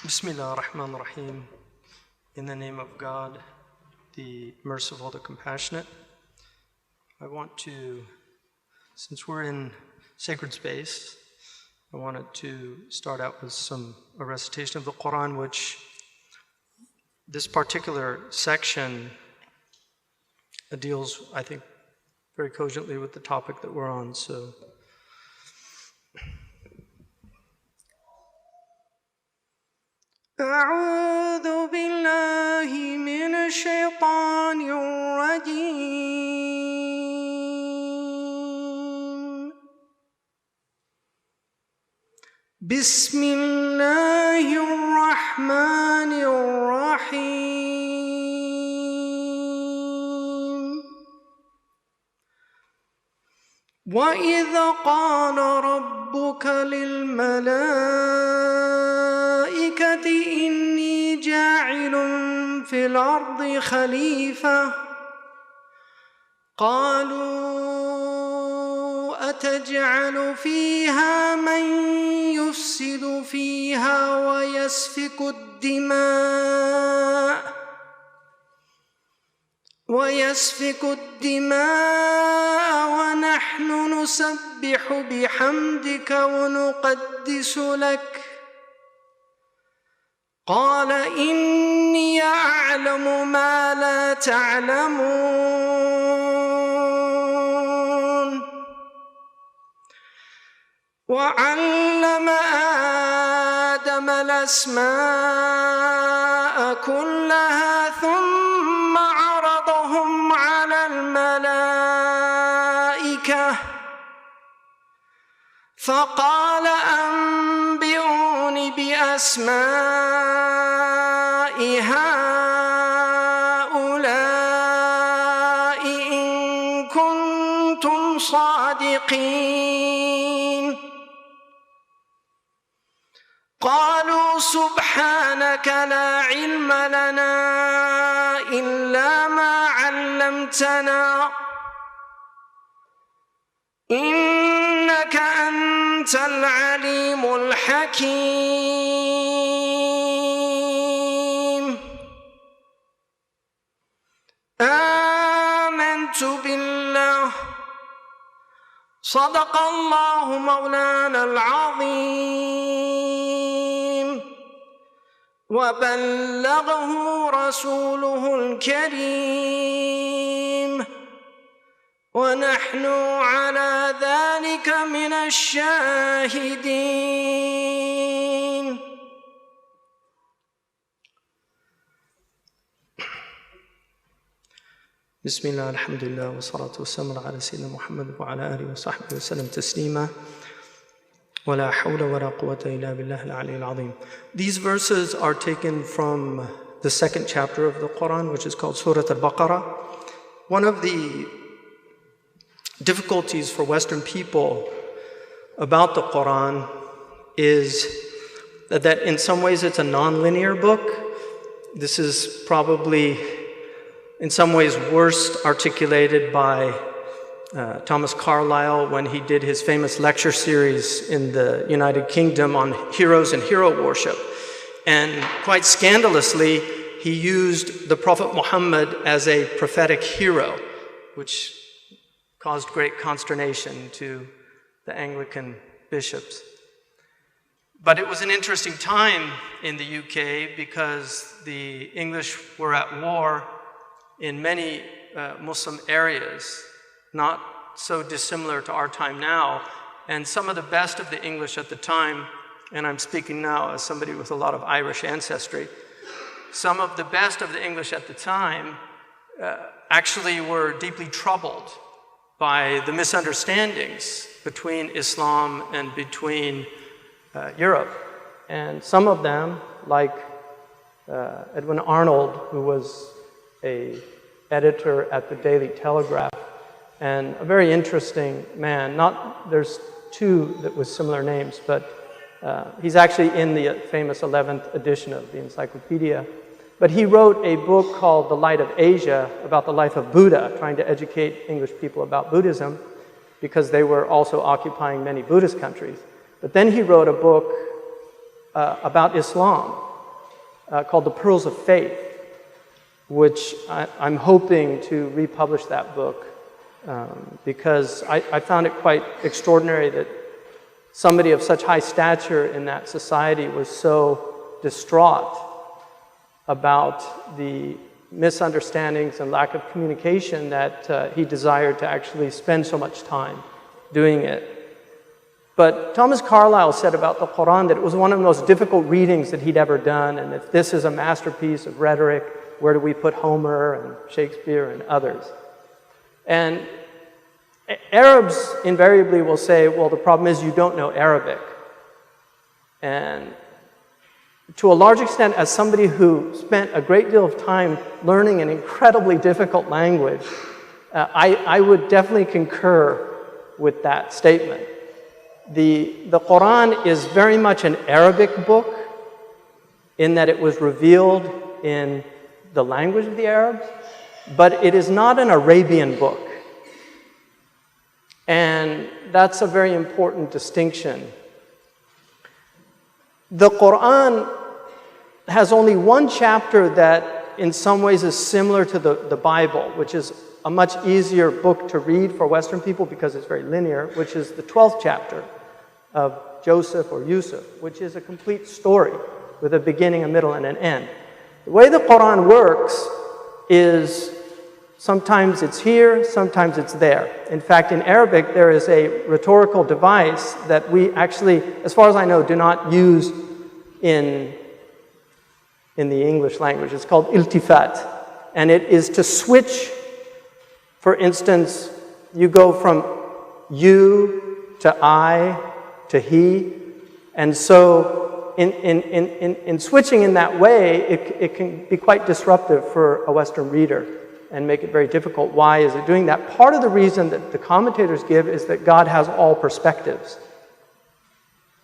Bismillah ar-Rahman ar-Rahim. In the name of God, the merciful, the compassionate. I want to, since we're in sacred space, I wanted to start out with a recitation of the Quran, which this particular section deals, I think, very cogently with the topic that we're on. So, أعوذ بالله من الشيطان الرجيم بسم الله الرحمن الرحيم وإذ قال ربك للملائكة إني جاعل في الأرض خليفة قالوا أتجعل فيها من يفسد فيها ويسفك الدماء ونحن نسبح بحمدك ونقدس لك قال إني أعلم ما لا تعلمون وعلم آدم الأسماء كلها ثم عرضهم على الملائكة فقال أنبئوني بأسماء هؤلاء إن كنتم صادقين قالوا سبحانك لا علم لنا إلا ما علمتنا إنك أنت العليم الحكيم آمنت بالله صدق الله مولانا العظيم وبلغه رسوله الكريم ونحن على ذلك من الشاهدين بسم الله الحمد لله والصلاة والسلام على سيدنا محمد وعلى آله وصحبه وسلم تسليما ولا حول ولا قوة إلا بالله العلي العظيم. These verses are taken from the second chapter of the Quran, which is called Surah Al-Baqarah. One of the difficulties for Western people about the Quran is that in some ways it's a non-linear book. This is probably in some ways worst articulated by Thomas Carlyle when he did his famous lecture series in the United Kingdom on heroes and hero worship. And quite scandalously, he used the Prophet Muhammad as a prophetic hero, which caused great consternation to the Anglican bishops. But it was an interesting time in the UK because the English were at war in many Muslim areas, not so dissimilar to our time now. And some of the best of the English at the time, and I'm speaking now as somebody with a lot of Irish ancestry, some of the best of the English at the time actually were deeply troubled by the misunderstandings between Islam and between Europe. And some of them, like Edwin Arnold, who was an editor at the Daily Telegraph, and a very interesting man. There's two that with similar names, but he's actually in the famous 11th edition of the encyclopedia. But he wrote a book called The Light of Asia about the life of Buddha, trying to educate English people about Buddhism, because they were also occupying many Buddhist countries. But then he wrote a book about Islam, called The Pearls of Faith, which I'm hoping to republish that book because I found it quite extraordinary that somebody of such high stature in that society was so distraught about the misunderstandings and lack of communication that he desired to actually spend so much time doing it. But Thomas Carlyle said about the Quran that it was one of the most difficult readings that he'd ever done, and if this is a masterpiece of rhetoric, where do we put Homer and Shakespeare and others? And Arabs invariably will say, well, the problem is you don't know Arabic. And to a large extent, as somebody who spent a great deal of time learning an incredibly difficult language, I would definitely concur with that statement. The Quran is very much an Arabic book in that it was revealed in the language of the Arabs, but it is not an Arabian book. And that's a very important distinction. The Quran has only one chapter that in some ways is similar to the Bible, which is a much easier book to read for Western people because it's very linear, which is the 12th chapter of Joseph or Yusuf, which is a complete story with a beginning, a middle, and an end. The way the Quran works is sometimes it's here, sometimes it's there. In fact, in Arabic, there is a rhetorical device that we actually, as far as I know, do not use in the English language. It's called iltifat. And it is to switch, for instance, you go from you to I to he. And so in switching in that way, it can be quite disruptive for a Western reader and make it very difficult. Why is it doing that? Part of the reason that the commentators give is that God has all perspectives.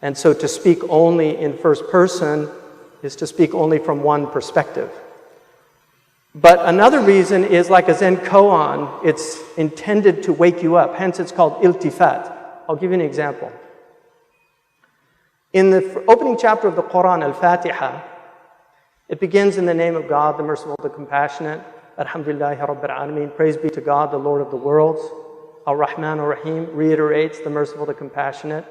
And so to speak only in first person is to speak only from one perspective. But another reason is like a Zen koan, it's intended to wake you up. Hence it's called iltifat. I'll give you an example. In the opening chapter of the Quran, Al-Fatiha, it begins in the name of God, the merciful, the compassionate. Alhamdulillahi Rabbil Alameen. Praise be to God, the Lord of the worlds. Ar-Rahman Ar-Rahim reiterates the merciful, the compassionate.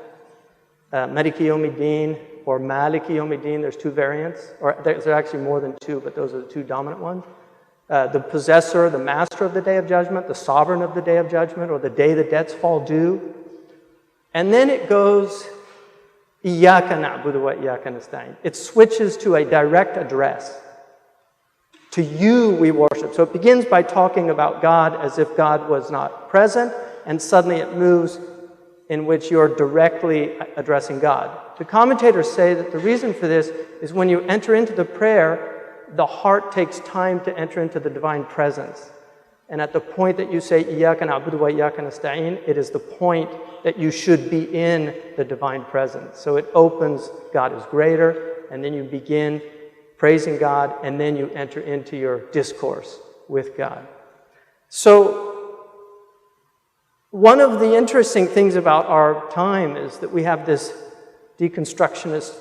Maliki Yawmiddin or Maliki Yawmiddin, there's two variants, or there's actually more than two, but those are the two dominant ones. The possessor, the master of the day of judgment, the sovereign of the day of judgment, or the day the debts fall due. And then it goes, Iyyaka na'budu wa iyyaka nasta'in. It switches to a direct address. To you we worship. So it begins by talking about God as if God was not present, and suddenly it moves in which you're directly addressing God. The commentators say that the reason for this is when you enter into the prayer, the heart takes time to enter into the divine presence. And at the point that you say, Iyyaka na'budu wa iyyaka nasta'in, it is the point that you should be in the divine presence. So it opens, God is greater, and then you begin praising God, and then you enter into your discourse with God. So one of the interesting things about our time is that we have this deconstructionist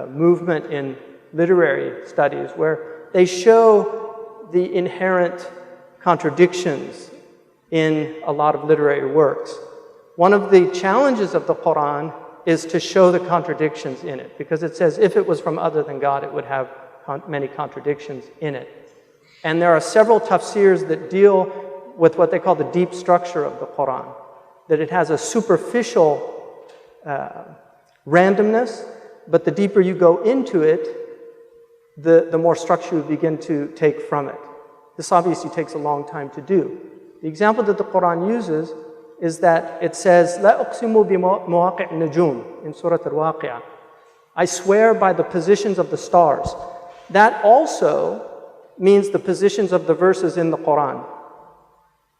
movement in literary studies where they show the inherent contradictions in a lot of literary works. One of the challenges of the Quran is to show the contradictions in it, because it says if it was from other than God, it would have many contradictions in it. And there are several tafsirs that deal with what they call the deep structure of the Quran, that it has a superficial randomness, but the deeper you go into it, the more structure you begin to take from it. This obviously takes a long time to do. The example that the Quran uses is that it says, "La uqsimu bi mawaqi'in nujum" in Surah Al-Waqi'ah. I swear by the positions of the stars. That also means the positions of the verses in the Quran.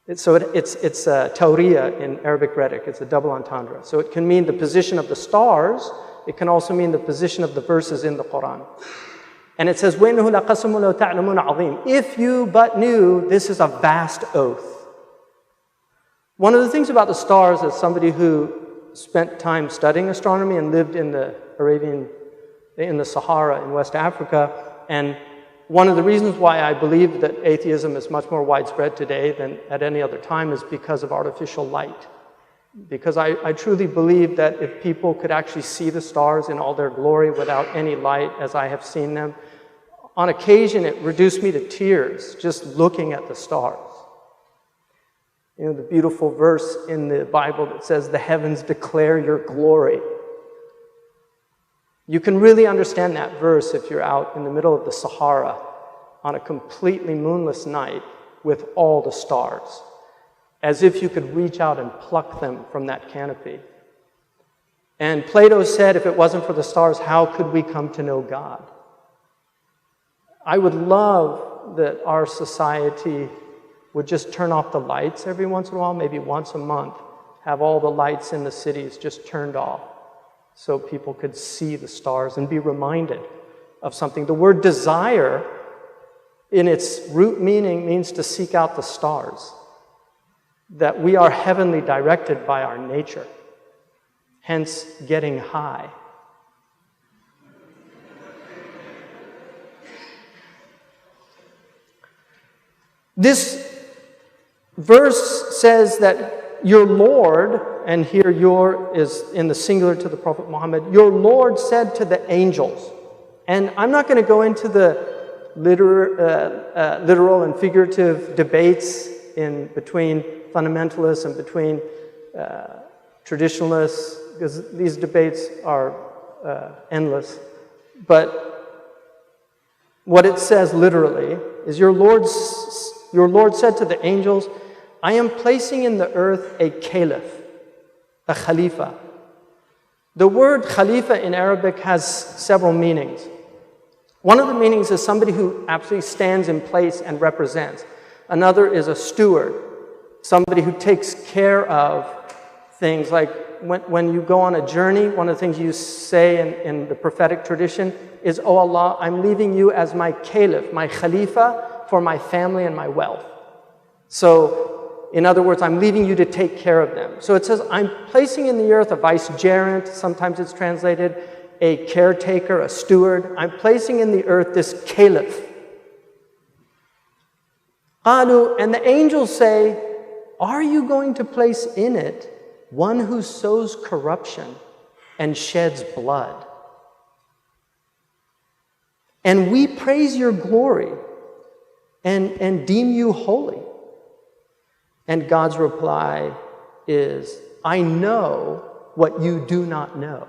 It's tawriya in Arabic rhetoric. It's a double entendre. So it can mean the position of the stars. It can also mean the position of the verses in the Quran. And it says, وَإِنَّهُ لَقَسَمٌ لَوْ تَعْلَمُونَ عَظِيمٌ. If you but knew, this is a vast oath. One of the things about the stars, as somebody who spent time studying astronomy and lived in the Sahara in West Africa, And one of the reasons why I believe that atheism is much more widespread today than at any other time is because of artificial light. Because I truly believe that if people could actually see the stars in all their glory without any light, as I have seen them, on occasion it reduced me to tears just looking at the stars. You know, the beautiful verse in the Bible that says, "The heavens declare your glory." You can really understand that verse if you're out in the middle of the Sahara on a completely moonless night with all the stars, as if you could reach out and pluck them from that canopy. And Plato said, if it wasn't for the stars, how could we come to know God? I would love that our society would just turn off the lights every once in a while, maybe once a month, have all the lights in the cities just turned off so people could see the stars and be reminded of something. The word desire, in its root meaning, means to seek out the stars. That we are heavenly directed by our nature, hence getting high. This verse says that your Lord, and here your is in the singular to the Prophet Muhammad, your Lord said to the angels, and I'm not going to go into the literal and figurative debates in between fundamentalists and between traditionalists, because these debates are endless. But what it says literally is your Lord said to the angels, I am placing in the earth a caliph, a khalifa. The word khalifa in Arabic has several meanings. One of the meanings is somebody who absolutely stands in place and represents. Another is a steward, somebody who takes care of things. Like when you go on a journey, one of the things you say in the prophetic tradition is, "Oh Allah, I'm leaving you as my caliph, my khalifa for my family and my wealth." So, in other words, I'm leaving you to take care of them. So it says, I'm placing in the earth a vicegerent, sometimes it's translated, a caretaker, a steward. I'm placing in the earth this caliph. And the angels say, are you going to place in it one who sows corruption and sheds blood? And we praise your glory and deem you holy. And God's reply is, I know what you do not know.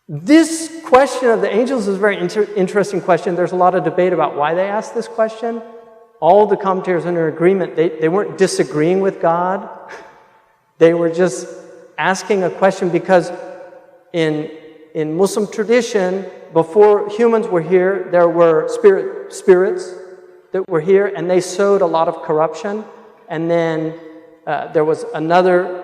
This question of the angels is a very interesting question. There's a lot of debate about why they asked this question. All the commentators are in agreement. They weren't disagreeing with God. They were just asking a question because in Muslim tradition, before humans were here, there were spirits that were here, and they sowed a lot of corruption. And then there was another,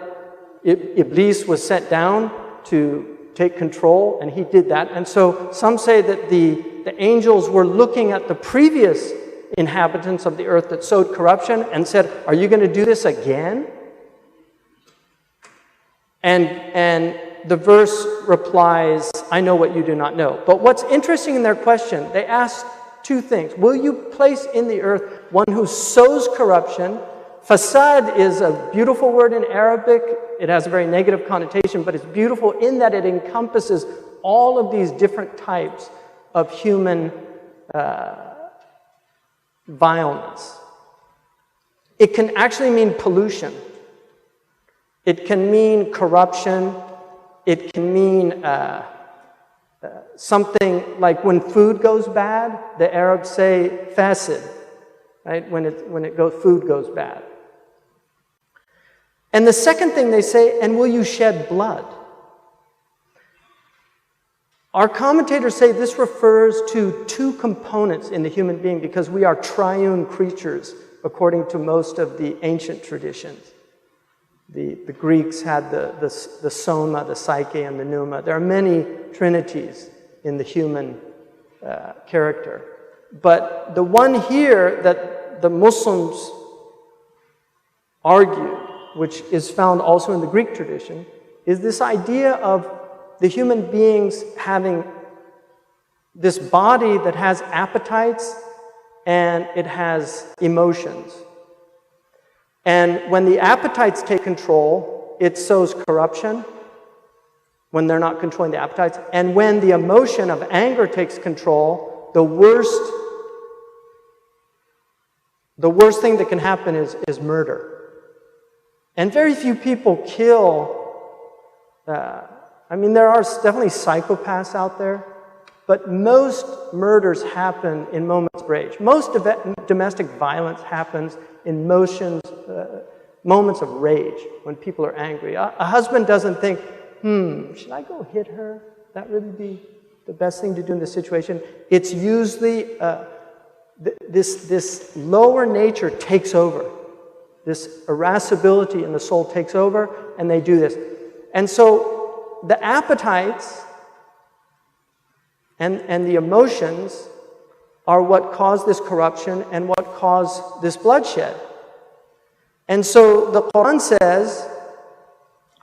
Iblis was sent down to take control, and he did that. And so some say that the angels were looking at the previous inhabitants of the earth that sowed corruption and said, are you going to do this again? And the verse replies, I know what you do not know. But what's interesting in their question, they asked two things. Will you place in the earth one who sows corruption? Fasad is a beautiful word in Arabic. It has a very negative connotation, but it's beautiful in that it encompasses all of these different types of human vileness. It can actually mean pollution. It can mean corruption. It can mean something like when food goes bad, the Arabs say fasid, right? When food goes bad. And the second thing they say, and will you shed blood? Our commentators say this refers to two components in the human being because we are triune creatures according to most of the ancient traditions. The Greeks had the soma, the psyche, and the pneuma. There are many trinities in the human character. But the one here that the Muslims argue, which is found also in the Greek tradition, is this idea of the human beings having this body that has appetites and it has emotions. And when the appetites take control, it sows corruption when they're not controlling the appetites. And when the emotion of anger takes control, the worst thing that can happen is murder. And very few people kill. There are definitely psychopaths out there, but most murders happen in moments of rage. Most domestic violence happens in moments of rage, when people are angry. A husband doesn't think, should I go hit her? That really be the best thing to do in this situation? It's usually this lower nature takes over. This irascibility in the soul takes over, and they do this. And so the appetites and the emotions are what cause this corruption and what cause this bloodshed. And so the Quran says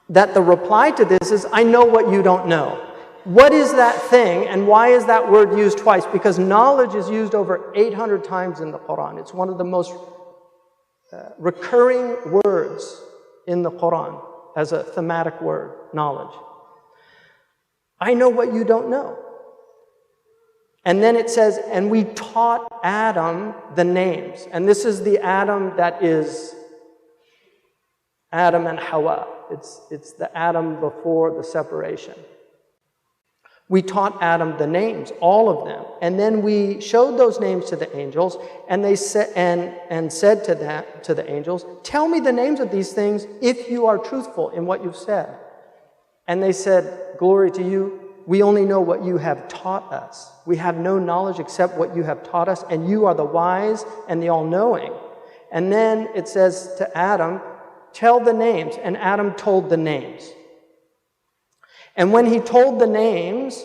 that the reply to this is, I know what you don't know. What is that thing, and why is that word used twice? Because knowledge is used over 800 times in the Quran. It's one of the most recurring words in the Quran as a thematic word, knowledge. I know what you don't know. And then it says, and we taught Adam the names. And this is the Adam that is Adam and Hawa. It's the Adam before the separation. We taught Adam the names, all of them. And then we showed those names to the angels, and they said and said to the angels, tell me the names of these things if you are truthful in what you've said. And they said, glory to you, we only know what you have taught us. We have no knowledge except what you have taught us, and you are the wise and the all-knowing. And then it says to Adam, tell the names, and Adam told the names. And when he told the names,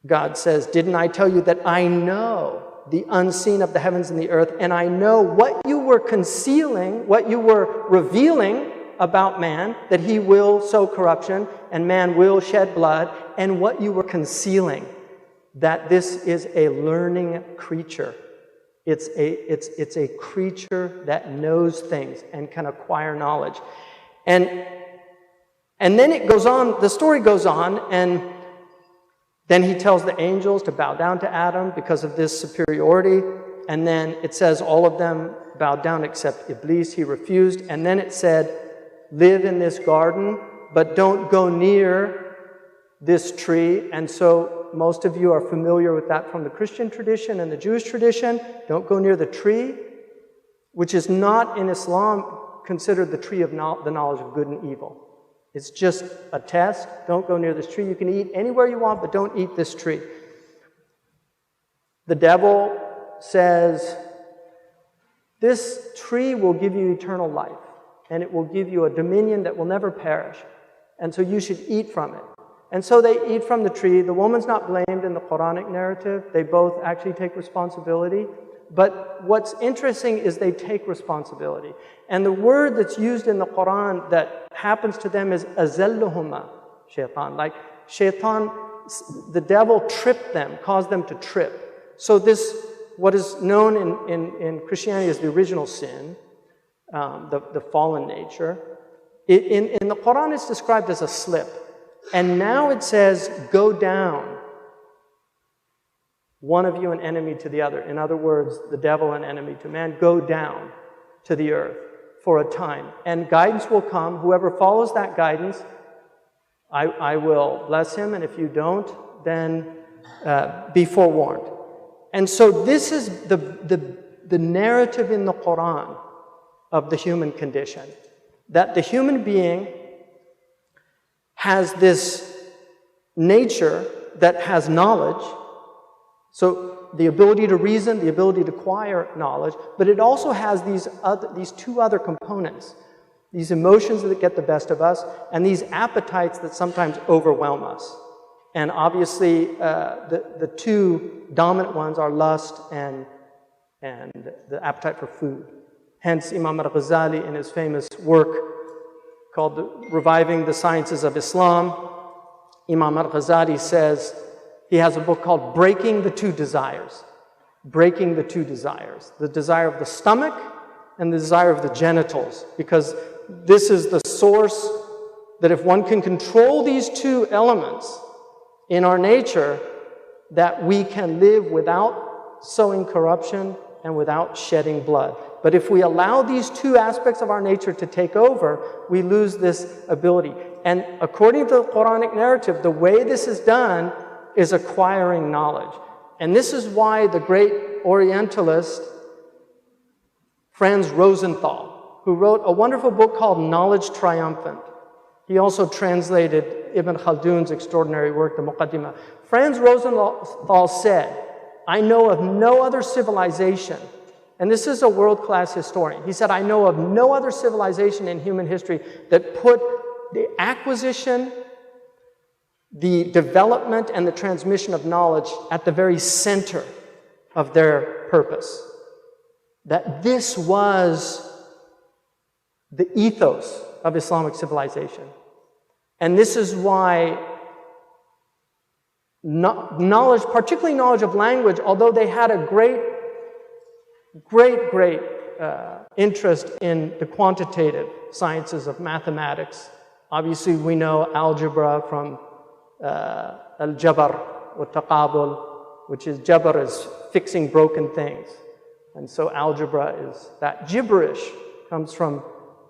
God says, didn't I tell you that I know the unseen of the heavens and the earth, and I know what you were concealing, what you were revealing about man, that he will sow corruption and man will shed blood, and what you were concealing, that this is a learning creature. It's a creature that knows things and can acquire knowledge. And then it goes on, the story goes on, and then he tells the angels to bow down to Adam because of this superiority. And then it says all of them bowed down except Iblis, he refused. And then it said, live in this garden, but don't go near this tree. And so most of you are familiar with that from the Christian tradition and the Jewish tradition. Don't go near the tree, which is not in Islam considered the tree of the knowledge of good and evil. It's just a test. Don't go near this tree. You can eat anywhere you want, but don't eat this tree. The devil says, this tree will give you eternal life, and it will give you a dominion that will never perish. And so you should eat from it. And so they eat from the tree. The woman's not blamed in the Quranic narrative. They both actually take responsibility. But what's interesting is they take responsibility. And the word that's used in the Quran that happens to them is azalluhuma, shaitan. Like shaitan, the devil tripped them, caused them to trip. So this, what is known in Christianity as the original sin, the fallen nature, in the Quran it's described as a slip. And now it says, go down. One of you an enemy to the other. In other words, the devil an enemy to man. Go down to the earth for a time. And guidance will come. Whoever follows that guidance, I will bless him. And if you don't, then be forewarned. And so this is the narrative in the Quran of the human condition. That the human being has this nature that has knowledge. So the ability to reason, the ability to acquire knowledge, but it also has these two other components. These emotions that get the best of us, and these appetites that sometimes overwhelm us. And obviously, the two dominant ones are lust and the appetite for food. Hence, Imam al-Ghazali, in his famous work called Reviving the Sciences of Islam, Imam al-Ghazali says He has a book called Breaking the Two Desires. Breaking the Two Desires. The desire of the stomach and the desire of the genitals. Because this is the source that if one can control these two elements in our nature, that we can live without sowing corruption and without shedding blood. But if we allow these two aspects of our nature to take over, we lose this ability. And according to the Quranic narrative, the way this is done is acquiring knowledge. And this is why the great Orientalist Franz Rosenthal, who wrote a wonderful book called Knowledge Triumphant. He also translated Ibn Khaldun's extraordinary work, the Muqaddimah. Franz Rosenthal said, I know of no other civilization, and this is a world-class historian. He said, I know of no other civilization in human history that put the acquisition, the development, and the transmission of knowledge at the very center of their purpose. That this was the ethos of Islamic civilization. And this is why knowledge, particularly knowledge of language, although they had a great interest in the quantitative sciences of mathematics. Obviously, we know algebra from al-jabr wa taqabul, which is jabr is fixing broken things. And so algebra is that. Gibberish comes from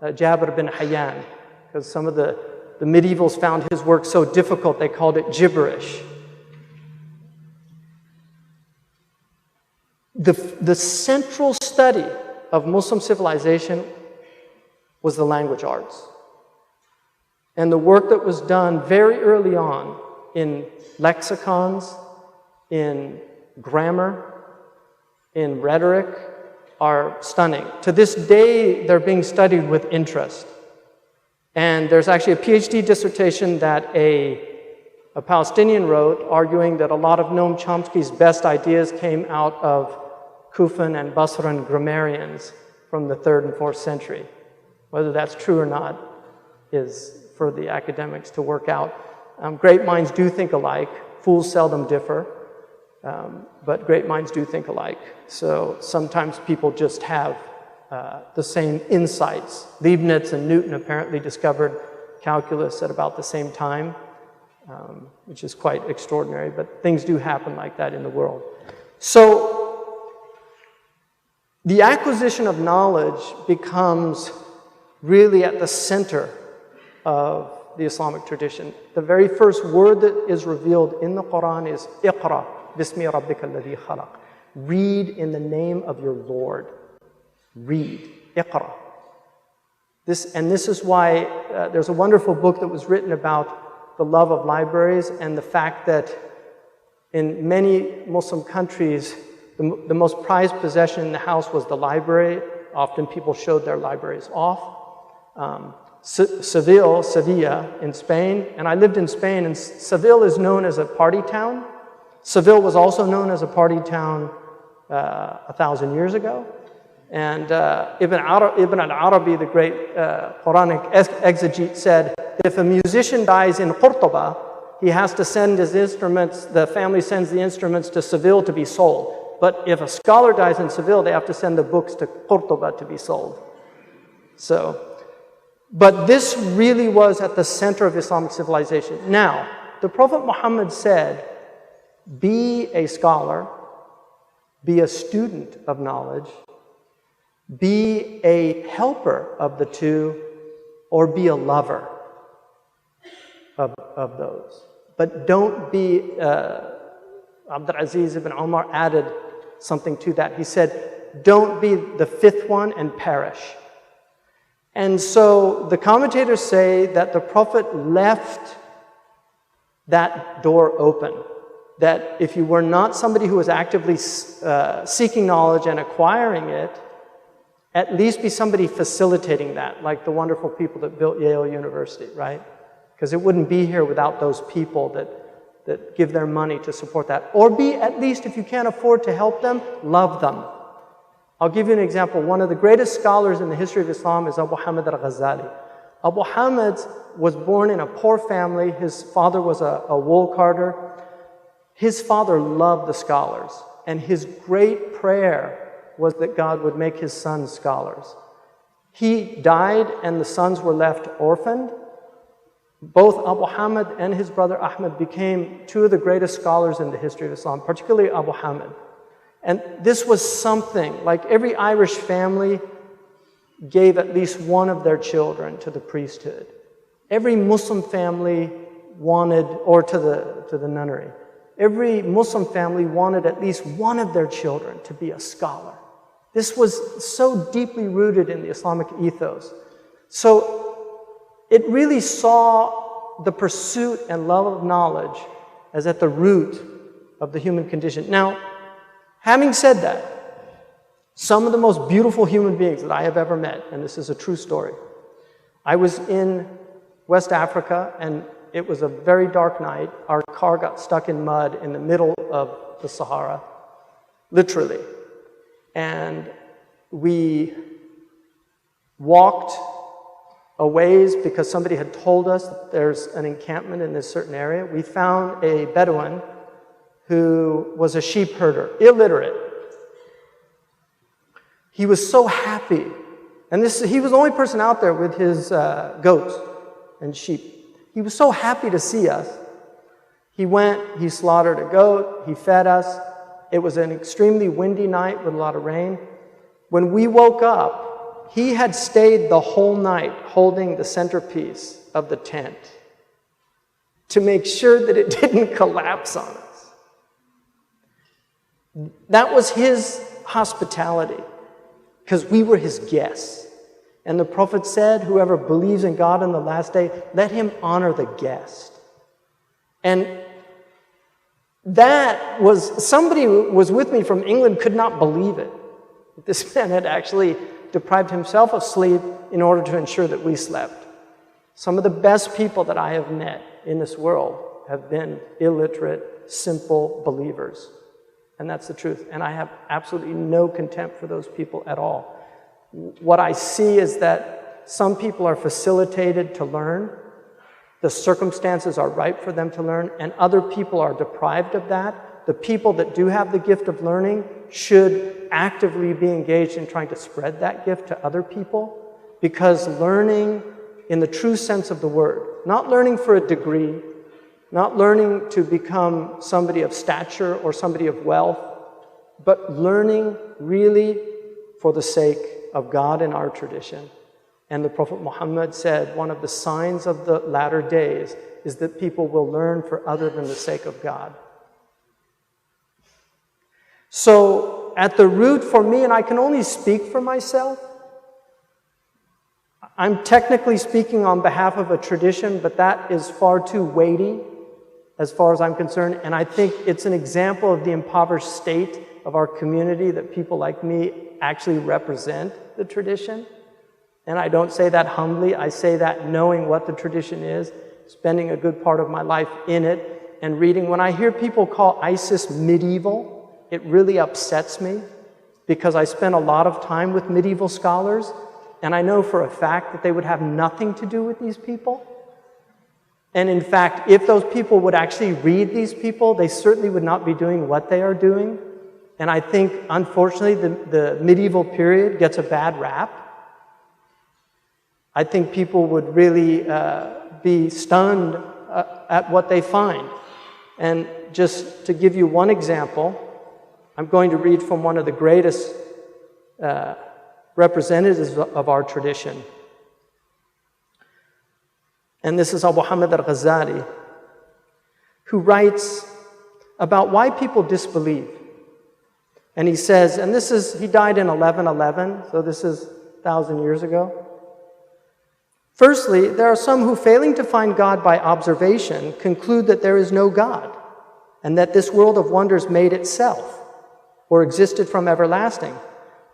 Jabir bin Hayyan, because some of the medievals found his work so difficult they called it gibberish. The central study of Muslim civilization was the language arts. And the work that was done very early on in lexicons, in grammar, in rhetoric are stunning. To this day, they're being studied with interest. And there's actually a PhD dissertation that a Palestinian wrote, arguing that a lot of Noam Chomsky's best ideas came out of Kufan and Basran grammarians from the 3rd and 4th century. Whether that's true or not is for the academics to work out. Great minds do think alike. Fools seldom differ. But great minds do think alike. So sometimes people just have the same insights. Leibniz and Newton apparently discovered calculus at about the same time, which is quite extraordinary, but things do happen like that in the world. So the acquisition of knowledge becomes really at the center of the Islamic tradition. The very first word that is revealed in the Quran is Iqra. Bismi rabbika alladhi khalaq. Read in the name of your Lord. Read. Iqra. This is why there's a wonderful book that was written about the love of libraries and the fact that in many Muslim countries, the most prized possession in the house was the library. Often people showed their libraries off. Seville in Spain, and I lived in Spain, and Seville is known as a party town. Seville was also known as a party town 1,000 years ago. And Ibn al-Arabi, the great Quranic exegete, said, if a musician dies in Qurtuba, he has to send his instruments, the family sends the instruments to Seville to be sold. But if a scholar dies in Seville, they have to send the books to Qurtuba to be sold. But this really was at the center of Islamic civilization. Now, the Prophet Muhammad said, be a scholar, be a student of knowledge, be a helper of the two, or be a lover of those. But don't be, Abdul Aziz ibn Umar added something to that. He said, don't be the fifth one and perish. And so the commentators say that the Prophet left that door open. That if you were not somebody who was actively seeking knowledge and acquiring it, at least be somebody facilitating that, like the wonderful people that built Yale University, right? Because it wouldn't be here without those people that give their money to support that. Or be, at least if you can't afford to help them, love them. I'll give you an example. One of the greatest scholars in the history of Islam is Abu Hamid al-Ghazali. Abu Hamid was born in a poor family. His father was a wool carder. His father loved the scholars, and his great prayer was that God would make his sons scholars. He died, and the sons were left orphaned. Both Abu Hamid and his brother Ahmed became two of the greatest scholars in the history of Islam, particularly Abu Hamid. And this was something, like every Irish family gave at least one of their children to the priesthood. Every Muslim family wanted, or to the nunnery. Every Muslim family wanted at least one of their children to be a scholar. This was so deeply rooted in the Islamic ethos. So it really saw the pursuit and love of knowledge as at the root of the human condition. Now, having said that, some of the most beautiful human beings that I have ever met, and this is a true story. I was in West Africa, and it was a very dark night. Our car got stuck in mud in the middle of the Sahara, literally. And we walked a ways because somebody had told us that there's an encampment in this certain area. We found a Bedouin who was a sheep herder, illiterate. He was so happy. And he was the only person out there with his goats and sheep. He was so happy to see us. He went, he slaughtered a goat, he fed us. It was an extremely windy night with a lot of rain. When we woke up, he had stayed the whole night holding the centerpiece of the tent to make sure that it didn't collapse on us. That was his hospitality, because we were his guests. And the Prophet said, whoever believes in God in the last day, let him honor the guest. And that was, somebody who was with me from England could not believe it. This man had actually deprived himself of sleep in order to ensure that we slept. Some of the best people that I have met in this world have been illiterate, simple believers. And that's the truth. And I have absolutely no contempt for those people at all. What I see is that some people are facilitated to learn. The circumstances are ripe for them to learn, and other people are deprived of that. The people that do have the gift of learning should actively be engaged in trying to spread that gift to other people, because learning in the true sense of the word, not learning for a degree, not learning to become somebody of stature or somebody of wealth, but learning really for the sake of God and our tradition. And the Prophet Muhammad said one of the signs of the latter days is that people will learn for other than the sake of God. So at the root for me, and I can only speak for myself, I'm technically speaking on behalf of a tradition, but that is far too weighty as far as I'm concerned. And I think it's an example of the impoverished state of our community that people like me actually represent the tradition. And I don't say that humbly. I say that knowing what the tradition is, spending a good part of my life in it, and reading. When I hear people call ISIS medieval, it really upsets me, because I spent a lot of time with medieval scholars, and I know for a fact that they would have nothing to do with these people. And in fact, if those people would actually read these people, they certainly would not be doing what they are doing. And I think, unfortunately, the medieval period gets a bad rap. I think people would really be stunned at what they find. And just to give you one example, I'm going to read from one of the greatest representatives of our tradition. And this is Abu Hamid al-Ghazali, who writes about why people disbelieve. And he says, and he died in 1111, so this is 1,000 years ago. Firstly, there are some who, failing to find God by observation, conclude that there is no God, and that this world of wonders made itself, or existed from everlasting.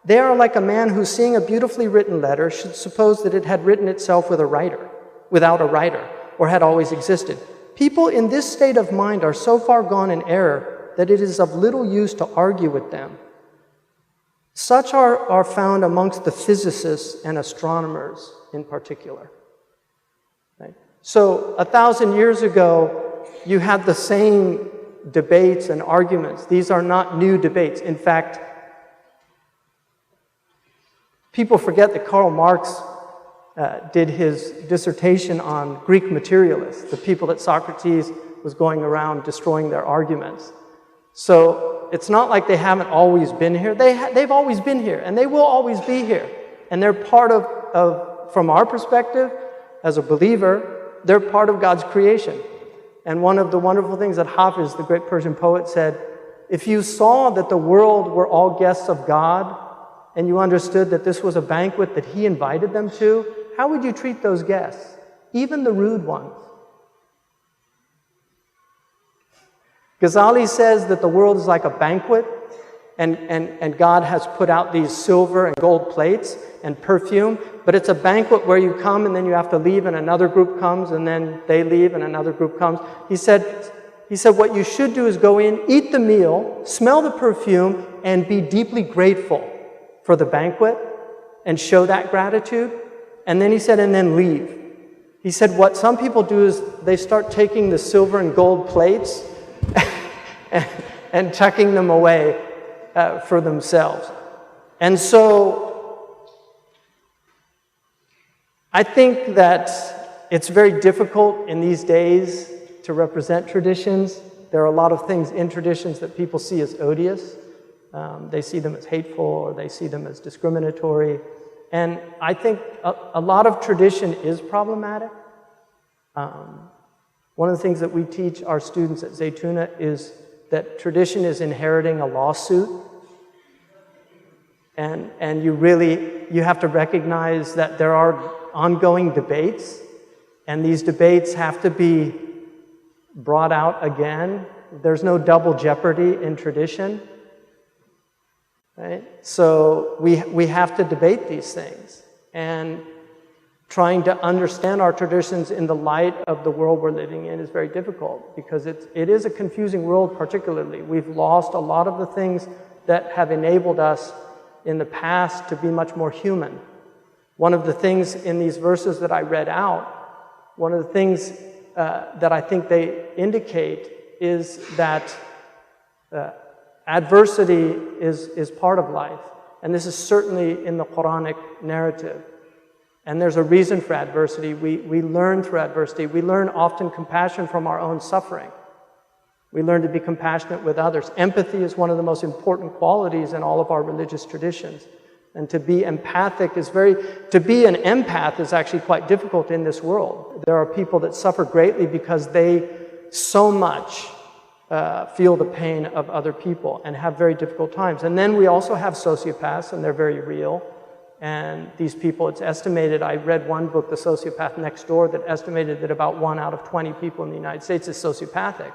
They are like a man who, seeing a beautifully written letter, should suppose that it had written itself without a writer, or had always existed. People in this state of mind are so far gone in error that it is of little use to argue with them. Such are found amongst the physicists and astronomers in particular. Right? So 1,000 years ago, you had the same debates and arguments. These are not new debates. In fact, people forget that Karl Marx did his dissertation on Greek materialists, the people that Socrates was going around destroying their arguments. So it's not like they haven't always been here. They've always been here, and they will always be here. And they're part of, from our perspective, as a believer, they're part of God's creation. And one of the wonderful things that Hafiz, the great Persian poet, said, if you saw that the world were all guests of God, and you understood that this was a banquet that He invited them to, how would you treat those guests, even the rude ones? Ghazali says that the world is like a banquet, and God has put out these silver and gold plates and perfume, but it's a banquet where you come and then you have to leave and another group comes and then they leave and another group comes. He said what you should do is go in, eat the meal, smell the perfume, and be deeply grateful for the banquet and show that gratitude. And then he said, and then leave. He said what some people do is they start taking the silver and gold plates and tucking them away for themselves. And so I think that it's very difficult in these days to represent traditions. There are a lot of things in traditions that people see as odious. They see them as hateful, or they see them as discriminatory. And I think a lot of tradition is problematic. One of the things that we teach our students at Zaytuna is that tradition is inheriting a lawsuit. And you have to recognize that there are ongoing debates, and these debates have to be brought out again. There's no double jeopardy in tradition. Right? So we have to debate these things, and trying to understand our traditions in the light of the world we're living in is very difficult, because it is a confusing world. Particularly, we've lost a lot of the things that have enabled us in the past to be much more human. One of the things in these verses that I read out, one of the things that I think they indicate is that adversity is part of life. And this is certainly in the Quranic narrative. And there's a reason for adversity. We learn through adversity. We learn often compassion from our own suffering. We learn to be compassionate with others. Empathy is one of the most important qualities in all of our religious traditions. And to be empathic to be an empath is actually quite difficult in this world. There are people that suffer greatly because they so much feel the pain of other people and have very difficult times. And then we also have sociopaths, and they're very real. And these people, it's estimated, I read one book, The Sociopath Next Door, that estimated that about 1 out of 20 people in the United States is sociopathic.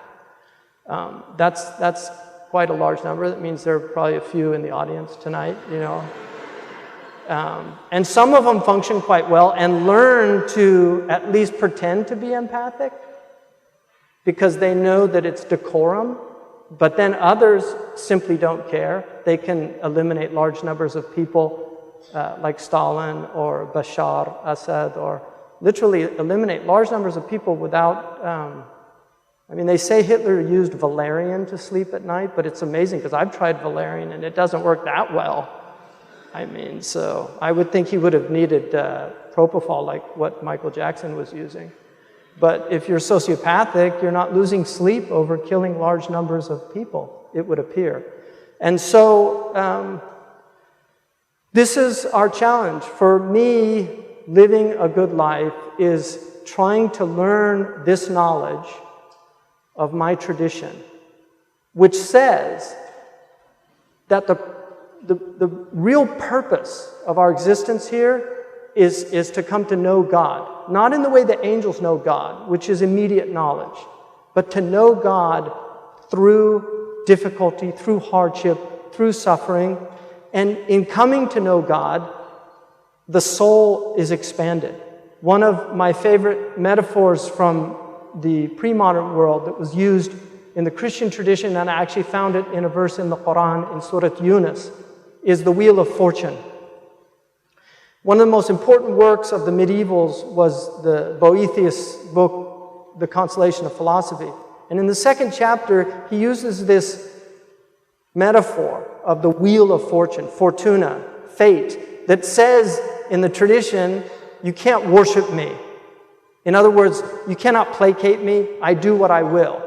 That's quite a large number. That means there are probably a few in the audience tonight, you know. And some of them function quite well and learn to at least pretend to be empathic because they know that it's decorum, but then others simply don't care. They can eliminate large numbers of people like Stalin or Bashar Assad, or literally eliminate large numbers of people without... they say Hitler used valerian to sleep at night, but it's amazing because I've tried valerian and it doesn't work that well. So I would think he would have needed propofol like what Michael Jackson was using. But if you're sociopathic, you're not losing sleep over killing large numbers of people, it would appear. And so this is our challenge. For me, living a good life is trying to learn this knowledge of my tradition, which says that the real purpose of our existence here is to come to know God. Not in the way that angels know God, which is immediate knowledge, but to know God through difficulty, through hardship, through suffering. And in coming to know God, the soul is expanded. One of my favorite metaphors from the pre-modern world that was used in the Christian tradition, and I actually found it in a verse in the Quran in Surah Yunus, is the Wheel of Fortune. One of the most important works of the medievals was the Boethius book, The Consolation of Philosophy. And in the second chapter, he uses this metaphor of the wheel of fortune, fortuna, fate, that says in the tradition, you can't worship me. In other words, you cannot placate me. I do what I will.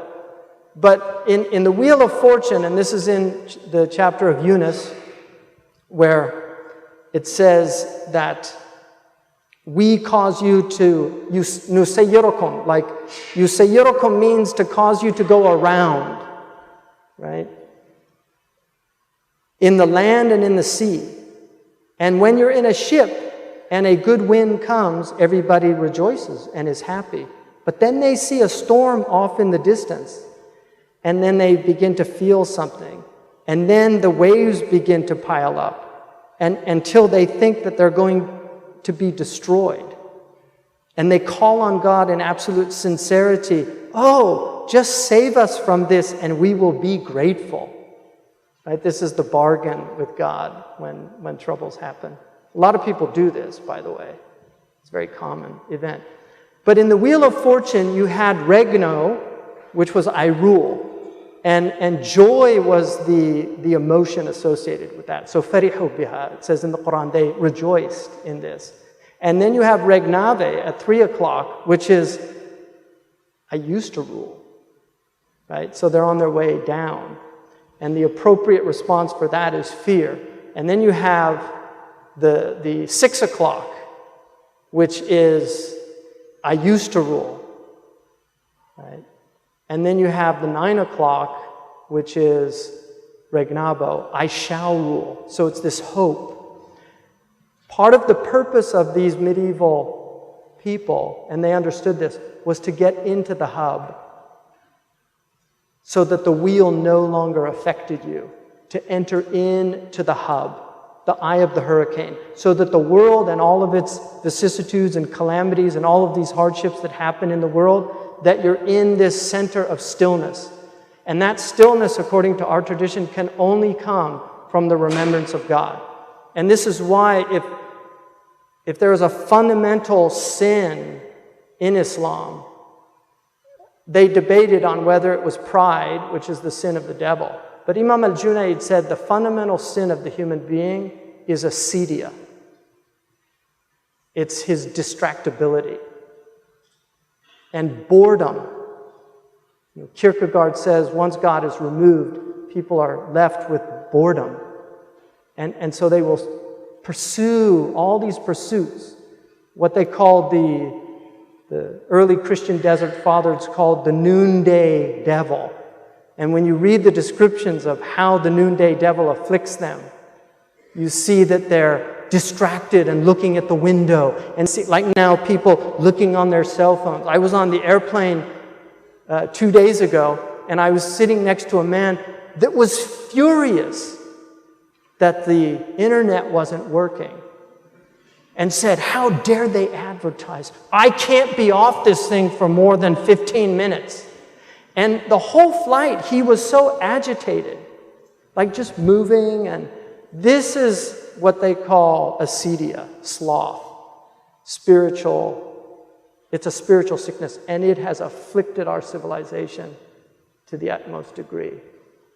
But in the wheel of fortune, and this is in the chapter of Yunus, where it says that we cause you to, nusayyirukum, like yusayyirukum means to cause you to go around, right? In the land and in the sea. And when you're in a ship and a good wind comes, everybody rejoices and is happy. But then they see a storm off in the distance, and then they begin to feel something. And then the waves begin to pile up, and until they think that they're going to be destroyed. And they call on God in absolute sincerity, oh, just save us from this and we will be grateful. Right? This is the bargain with God when troubles happen. A lot of people do this, by the way. It's a very common event. But in the Wheel of Fortune, you had regno, which was I rule. And joy was the emotion associated with that. So farihu biha, it says in the Quran, they rejoiced in this. And then you have regnave at 3 o'clock, which is I used to rule. Right? So they're on their way down. And the appropriate response for that is fear. And then you have the 6 o'clock, which is I used to rule. Right? And then you have the 9 o'clock, which is regnabo, I shall rule. So it's this hope. Part of the purpose of these medieval people, and they understood this, was to get into the hub so that the wheel no longer affected you, to enter into the hub, the eye of the hurricane, so that the world and all of its vicissitudes and calamities and all of these hardships that happen in the world, that you're in this center of stillness. And that stillness, according to our tradition, can only come from the remembrance of God. And this is why if there is a fundamental sin in Islam, they debated on whether it was pride, which is the sin of the devil. But Imam al-Junayd said the fundamental sin of the human being is acedia. It's his distractibility. And boredom. Kierkegaard says once God is removed, people are left with boredom. And so they will pursue all these pursuits, what they called the early Christian desert fathers called the noonday devil. And when you read the descriptions of how the noonday devil afflicts them, you see that they're distracted and looking at the window, and see, like now, people looking on their cell phones. I was on the airplane 2 days ago, and I was sitting next to a man that was furious that the internet wasn't working, and said, how dare they advertise? I can't be off this thing for more than 15 minutes. And the whole flight, he was so agitated, like just moving, and this is what they call acedia, sloth, spiritual. It's a spiritual sickness, and it has afflicted our civilization to the utmost degree.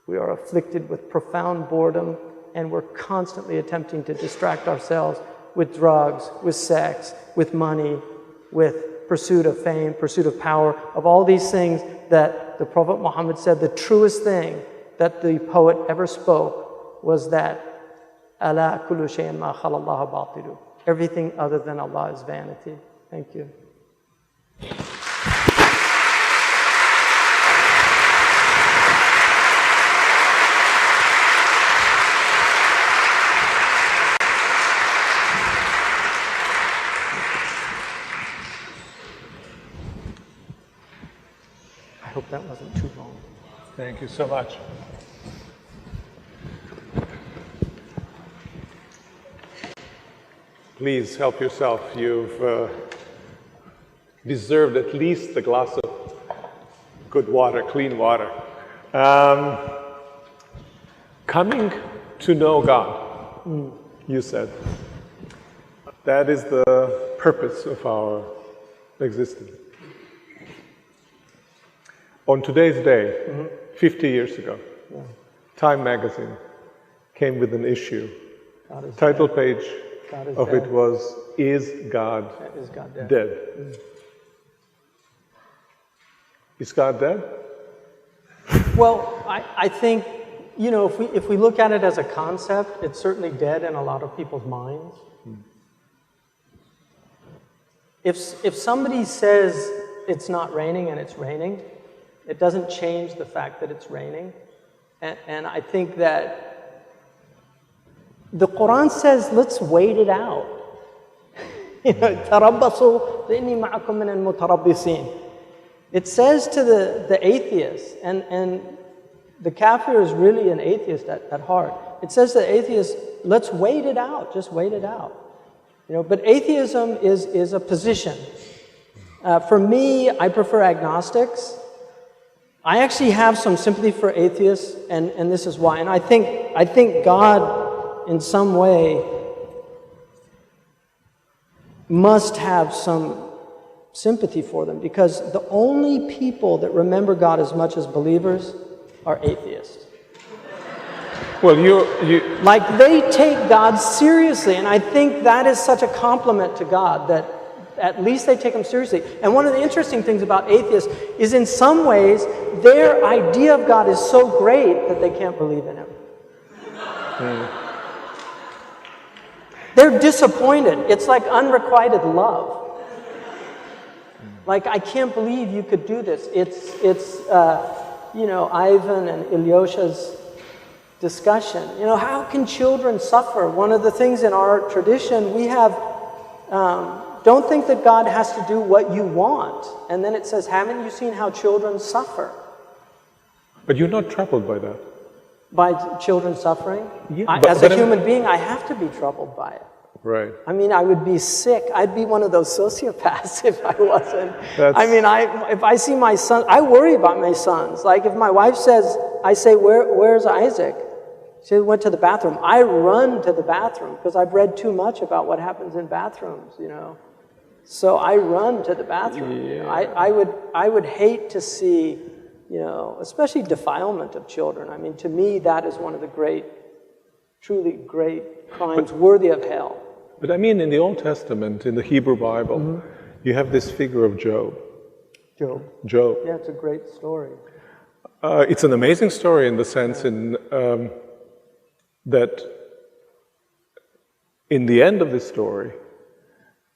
We are afflicted with profound boredom, and we're constantly attempting to distract ourselves with drugs, with sex, with money, with pursuit of fame, pursuit of power, of all these things that the Prophet Muhammad said the truest thing that the poet ever spoke was that Ala kullu shay'in ma khala Allah batilu. Everything other than Allah is vanity. Thank you. I hope that wasn't too long. Thank you so much. Please help yourself. You've deserved at least a glass of good water, clean water. Coming to know God, you said. That is the purpose of our existence. On today's day, 50 years ago, Time magazine came with an issue. Title page of it was, Is God Dead? Is God dead? Well, I think, you know, if we look at it as a concept, it's certainly dead in a lot of people's minds. If somebody says it's not raining and it's raining, it doesn't change the fact that it's raining. And I think that the Quran says, let's wait it out. تَرَبَّصُوا فَإِنِّي مَعَكُمْ مِنَ الْمُتَرَبِّصِينَ. It says to the atheist, and the kafir is really an atheist at heart. It says to the atheist, let's wait it out, just wait it out. But atheism is a position. For me, I prefer agnostics. I actually have some sympathy for atheists, and this is why. And I think God, in some way, must have some sympathy for them, because the only people that remember God as much as believers are atheists. Well, like, they take God seriously, and I think that is such a compliment to God that at least they take him seriously. And one of the interesting things about atheists is, in some ways, their idea of God is so great that they can't believe in him. They're disappointed. It's like unrequited love. Like, I can't believe you could do this. It's Ivan and Ilyosha's discussion. How can children suffer? One of the things in our tradition, we have, don't think that God has to do what you want. And then it says, haven't you seen how children suffer? But you're not troubled by that. By children suffering? Yeah, as a human being, I have to be troubled by it. Right. I mean, I would be sick. I'd be one of those sociopaths if I wasn't. If I see my son, I worry about my sons. Like, if my wife says, I say, where's Isaac? She went to the bathroom. I run to the bathroom because I've read too much about what happens in bathrooms, So I run to the bathroom. Yeah. I would hate to see, especially defilement of children. I mean, to me, that is one of the truly great crimes worthy of hell. But I mean, in the Old Testament, in the Hebrew Bible, you have this figure of Job. Job. Yeah, it's a great story. It's an amazing story in the sense that in the end of the story,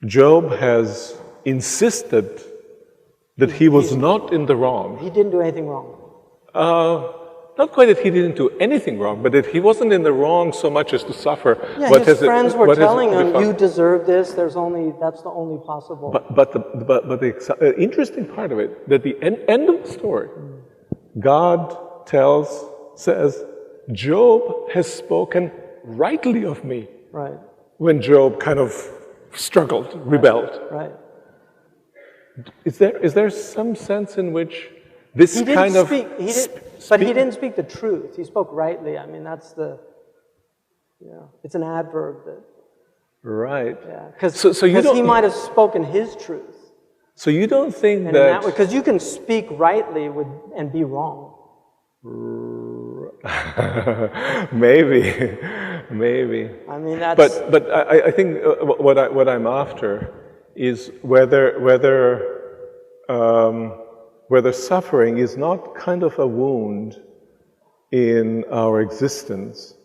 Job has insisted that he was not in the wrong. He didn't do anything wrong. Not quite that he didn't do anything wrong, but that he wasn't in the wrong so much as to suffer. Yeah, his friends were telling him, you deserve this, that's the only possible. But the interesting part of it, that the end of the story, God says, Job has spoken rightly of me. Right. When Job kind of struggled, rebelled. Right. Is there some sense in which this kind of... But he didn't speak the truth. He spoke rightly. I mean, that's it's an adverb that... Right. Yeah, because he might have spoken his truth. So you don't think that... Because you can speak rightly and be wrong. Maybe. I mean, that's... But I think what I'm after is whether suffering is not kind of a wound in our existence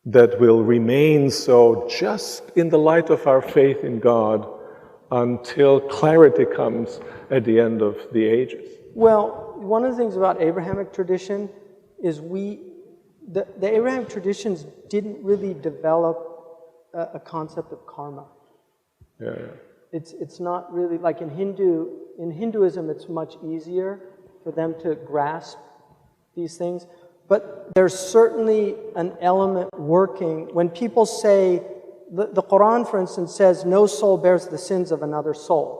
that will remain so just in the light of our faith in God until clarity comes at the end of the ages. Well, one of the things about Abrahamic tradition is the Abrahamic traditions didn't really develop a concept of karma. Yeah. It's not really like in Hinduism, it's much easier for them to grasp these things. But there's certainly an element working. When people say, the Quran, for instance, says, no soul bears the sins of another soul.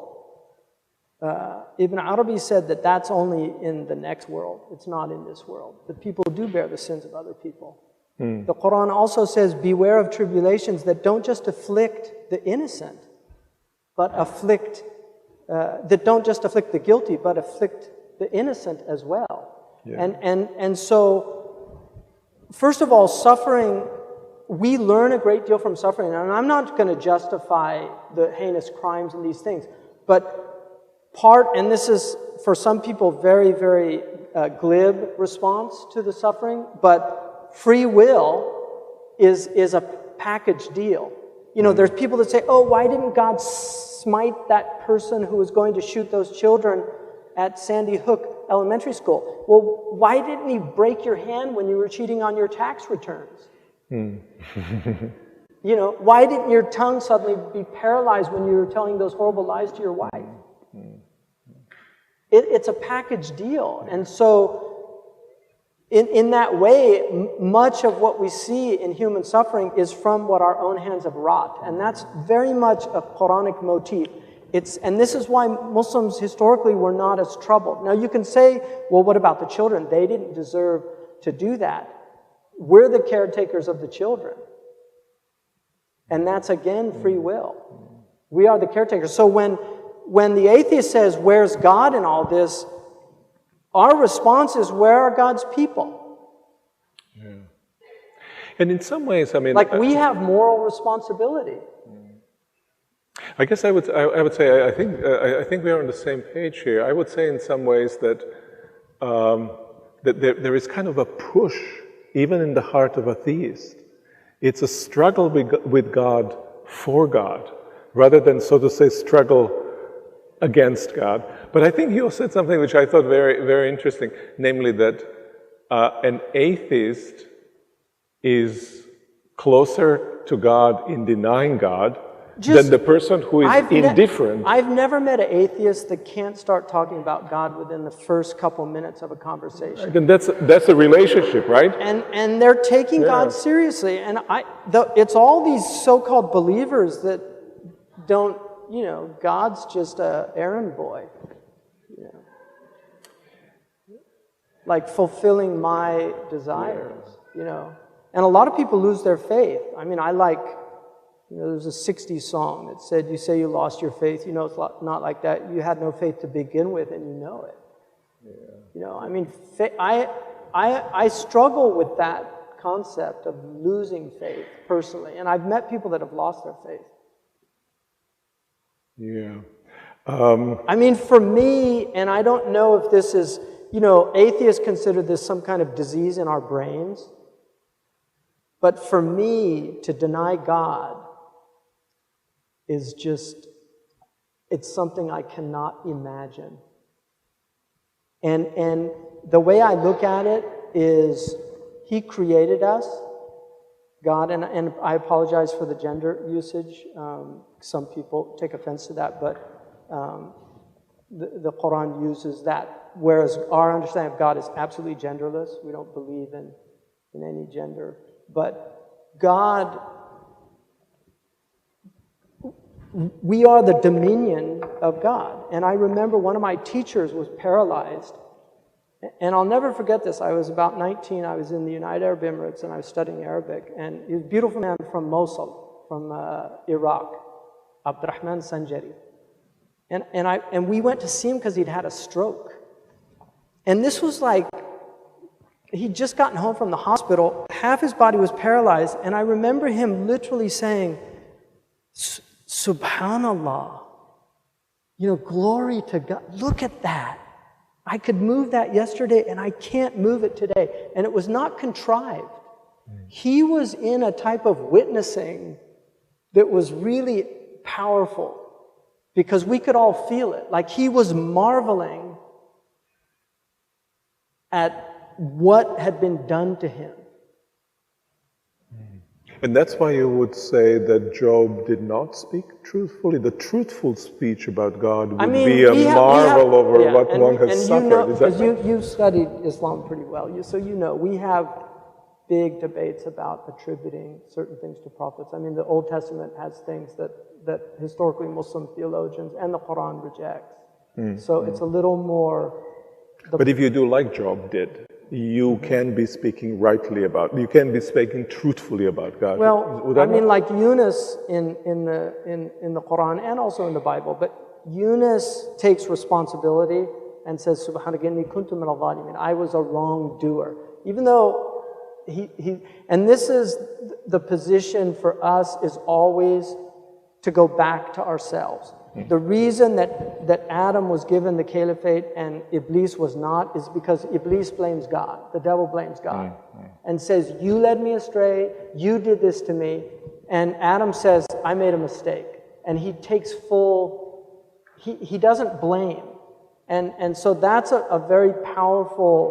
Ibn Arabi said that that's only in the next world. It's not in this world. That people do bear the sins of other people. The Quran also says, beware of tribulations that don't just afflict the innocent, but that don't just afflict the guilty, but afflict the innocent as well. Yeah. And so, first of all, suffering, we learn a great deal from suffering. And I'm not going to justify the heinous crimes and these things, but and this is for some people very, very glib response to the suffering, but free will is a package deal. You know, there's people that say, oh, why didn't God smite that person who was going to shoot those children at Sandy Hook Elementary School? Well, why didn't he break your hand when you were cheating on your tax returns? You know, why didn't your tongue suddenly be paralyzed when you were telling those horrible lies to your wife? It's a package deal. And so, in that way, much of what we see in human suffering is from what our own hands have wrought. And that's very much a Quranic motif. And this is why Muslims historically were not as troubled. Now you can say, well, what about the children? They didn't deserve to do that. We're the caretakers of the children. And that's, again, free will. We are the caretakers. So when the atheist says, where's God in all this? Our response is, where are God's people? Yeah. And in some ways, I mean... Like, we have moral responsibility. I guess I would say, I think we are on the same page here. I would say in some ways that, that there is kind of a push, even in the heart of a theist. It's a struggle with God for God, rather than, so to say, struggle against God. But I think you said something which I thought very, very interesting, namely that an atheist is closer to God in denying God than the person who is indifferent. I've never met an atheist that can't start talking about God within the first couple minutes of a conversation. And that's a relationship, right? And they're taking God seriously. And it's all these so-called believers that don't, you know, God's just an errand boy. You know, like fulfilling my desires, you know. And a lot of people lose their faith. I mean, you know, there's a 60s song that said, you say you lost your faith, you know it's not like that. You had no faith to begin with, and you know it. Yeah. You know, I mean, I struggle with that concept of losing faith, personally. And I've met people that have lost their faith. Yeah. I mean, for me, and I don't know if this is, you know, atheists consider this some kind of disease in our brains. But for me, to deny God is just, it's something I cannot imagine. And the way I look at it is, He created us, God, and I apologize for the gender usage. Some people take offense to that, but the Quran uses that, whereas our understanding of God is absolutely genderless. We don't believe in any gender. But God, we are the dominion of God. And I remember one of my teachers was paralyzed. And I'll never forget this. I was about 19. I was in the United Arab Emirates, and I was studying Arabic. And he was a beautiful man from Mosul, from Iraq, Abdurrahman Sanjari. And we went to see him because he'd had a stroke. And this was like, he'd just gotten home from the hospital. Half his body was paralyzed. And I remember him literally saying, Subhanallah, you know, glory to God. Look at that. I could move that yesterday, and I can't move it today. And it was not contrived. He was in a type of witnessing that was really powerful, because we could all feel it. Like he was marveling at what had been done to him. And that's why you would say that Job did not speak truthfully. The truthful speech about God would be a marvel over what one has suffered. Because you've studied Islam pretty well, so you know we have big debates about attributing certain things to prophets. I mean, the Old Testament has things that historically Muslim theologians and the Quran rejects. So it's a little more... But if you do like Job did, you can be speaking rightly about, you can be speaking truthfully about God. Well, I mean, like Yunus in the Quran and also in the Bible, but Yunus takes responsibility and says, Subhanaka inni kuntu minal zalimin. I was a wrongdoer. Even though and this is the position for us, is always to go back to ourselves. The reason that Adam was given the caliphate and Iblis was not is because Iblis blames God. The devil blames God and says, you led me astray, you did this to me. And Adam says, I made a mistake. And he takes he doesn't blame. And so that's a very powerful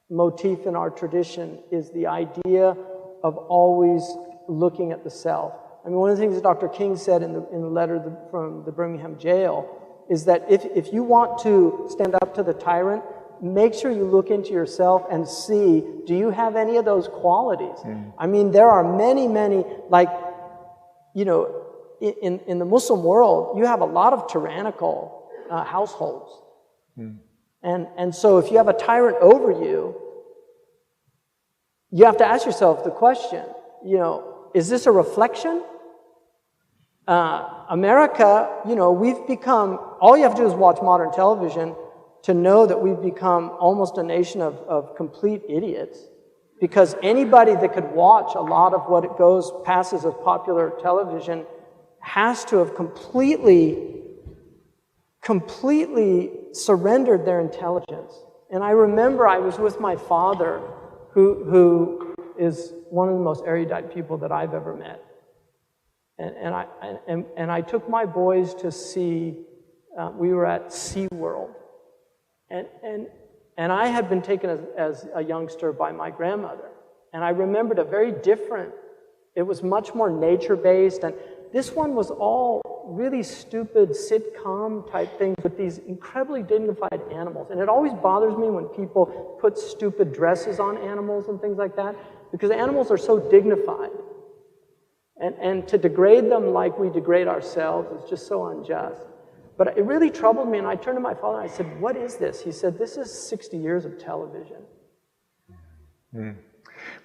motif in our tradition, is the idea of always looking at the self. I mean, one of the things that Dr. King said in the letter from the Birmingham jail is that if you want to stand up to the tyrant, make sure you look into yourself and see, do you have any of those qualities? I mean, there are many, like, you know, in the Muslim world, you have a lot of tyrannical households. And so if you have a tyrant over you, you have to ask yourself the question, you know, is this a reflection? America, you know, we've become, all you have to do is watch modern television to know that we've become almost a nation of complete idiots, because anybody that could watch a lot of what passes as popular television has to have completely surrendered their intelligence. And I remember I was with my father, who is one of the most erudite people that I've ever met. And I took my boys to see, we were at SeaWorld. And I had been taken as a youngster by my grandmother. And I remembered it was much more nature-based. And this one was all really stupid sitcom type things with these incredibly dignified animals. And it always bothers me when people put stupid dresses on animals and things like that, because animals are so dignified. And to degrade them like we degrade ourselves is just so unjust. But it really troubled me, and I turned to my father and I said, what is this? He said, this is 60 years of television.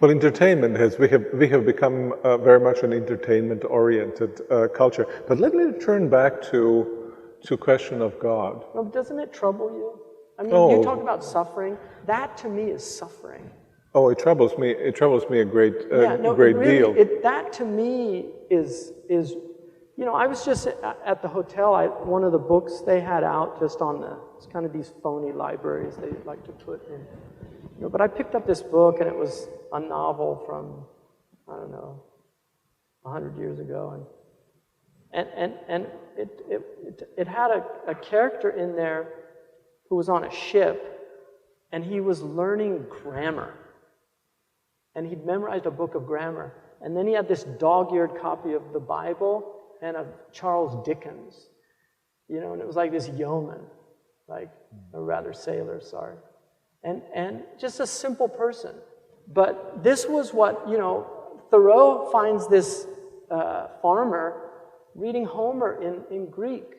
Well, entertainment we have become very much an entertainment-oriented culture. But let me turn back to question of God. Well, doesn't it trouble you? I mean, you talk about suffering. That to me is suffering. Oh, it troubles me. It troubles me a great deal. That to me is, you know, I was just at the hotel. One of the books they had out just on it's kind of these phony libraries they like to put in. You know, but I picked up this book, and it was a novel from, I don't know, 100 years ago, and it had a character in there who was on a ship, and he was learning grammar. And he'd memorized a book of grammar. And then he had this dog-eared copy of the Bible and of Charles Dickens. You know, and it was like this yeoman, like a rather sailor, sorry. And just a simple person. But this was what, you know, Thoreau finds this farmer reading Homer in Greek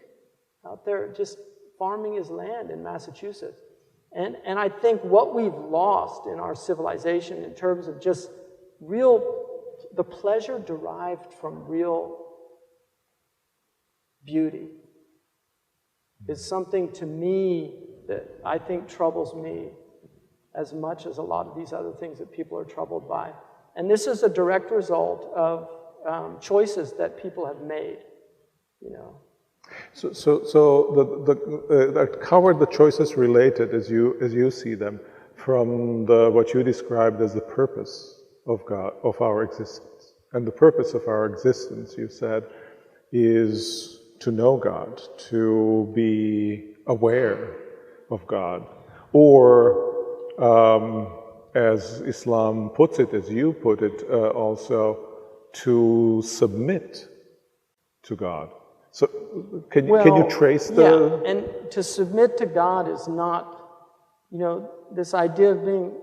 out there just farming his land in Massachusetts. And I think what we've lost in our civilization in terms of just the pleasure derived from real beauty is something to me that I think troubles me as much as a lot of these other things that people are troubled by. And this is a direct result of choices that people have made, you know. So how are the choices related, as you see them, from what you described as the purpose of God, of our existence? And the purpose of our existence, you said, is to know God, to be aware of God, or as Islam puts it, as you put it also, to submit to God. So can you trace the... Yeah, and to submit to God is not, you know, this idea of being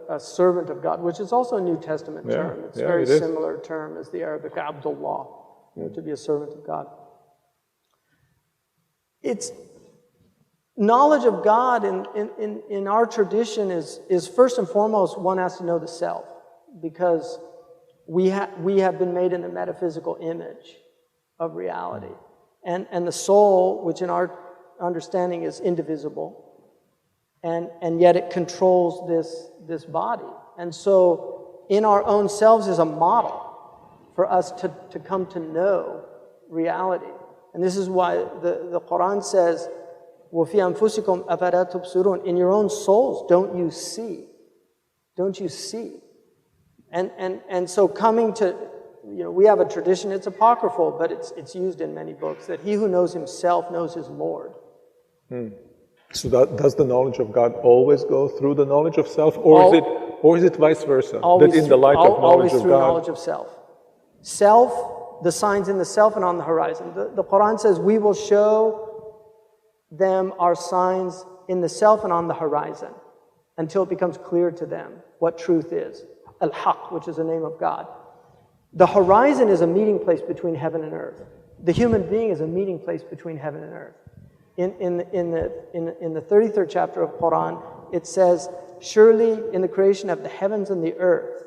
a servant of God, which is also a New Testament term. It's a very similar term as the Arabic Abdullah, you know, to be a servant of God. It's knowledge of God in our tradition is first and foremost, one has to know the self, because we have been made in the metaphysical image of reality. And the soul, which in our understanding is indivisible, and yet it controls this body. And so in our own selves is a model for us to come to know reality. And this is why the Quran says, وَفِي أَنفُسِكُمْ أَفَلَا تُبْصِرُونَ. In your own souls, don't you see? Don't you see? And so coming to, we have a tradition, it's apocryphal, but it's used in many books, that he who knows himself knows his Lord. So does the knowledge of God always go through the knowledge of self, or is it vice versa? That in the light of knowledge of through God, knowledge of self. Self, the signs in the self and on the horizon. The Quran says we will show them our signs in the self and on the horizon until it becomes clear to them what truth is. Al-Haq, which is the name of God. The horizon is a meeting place between heaven and earth. The human being is a meeting place between heaven and earth. In the 33rd chapter of Quran, it says, surely in the creation of the heavens and the earth,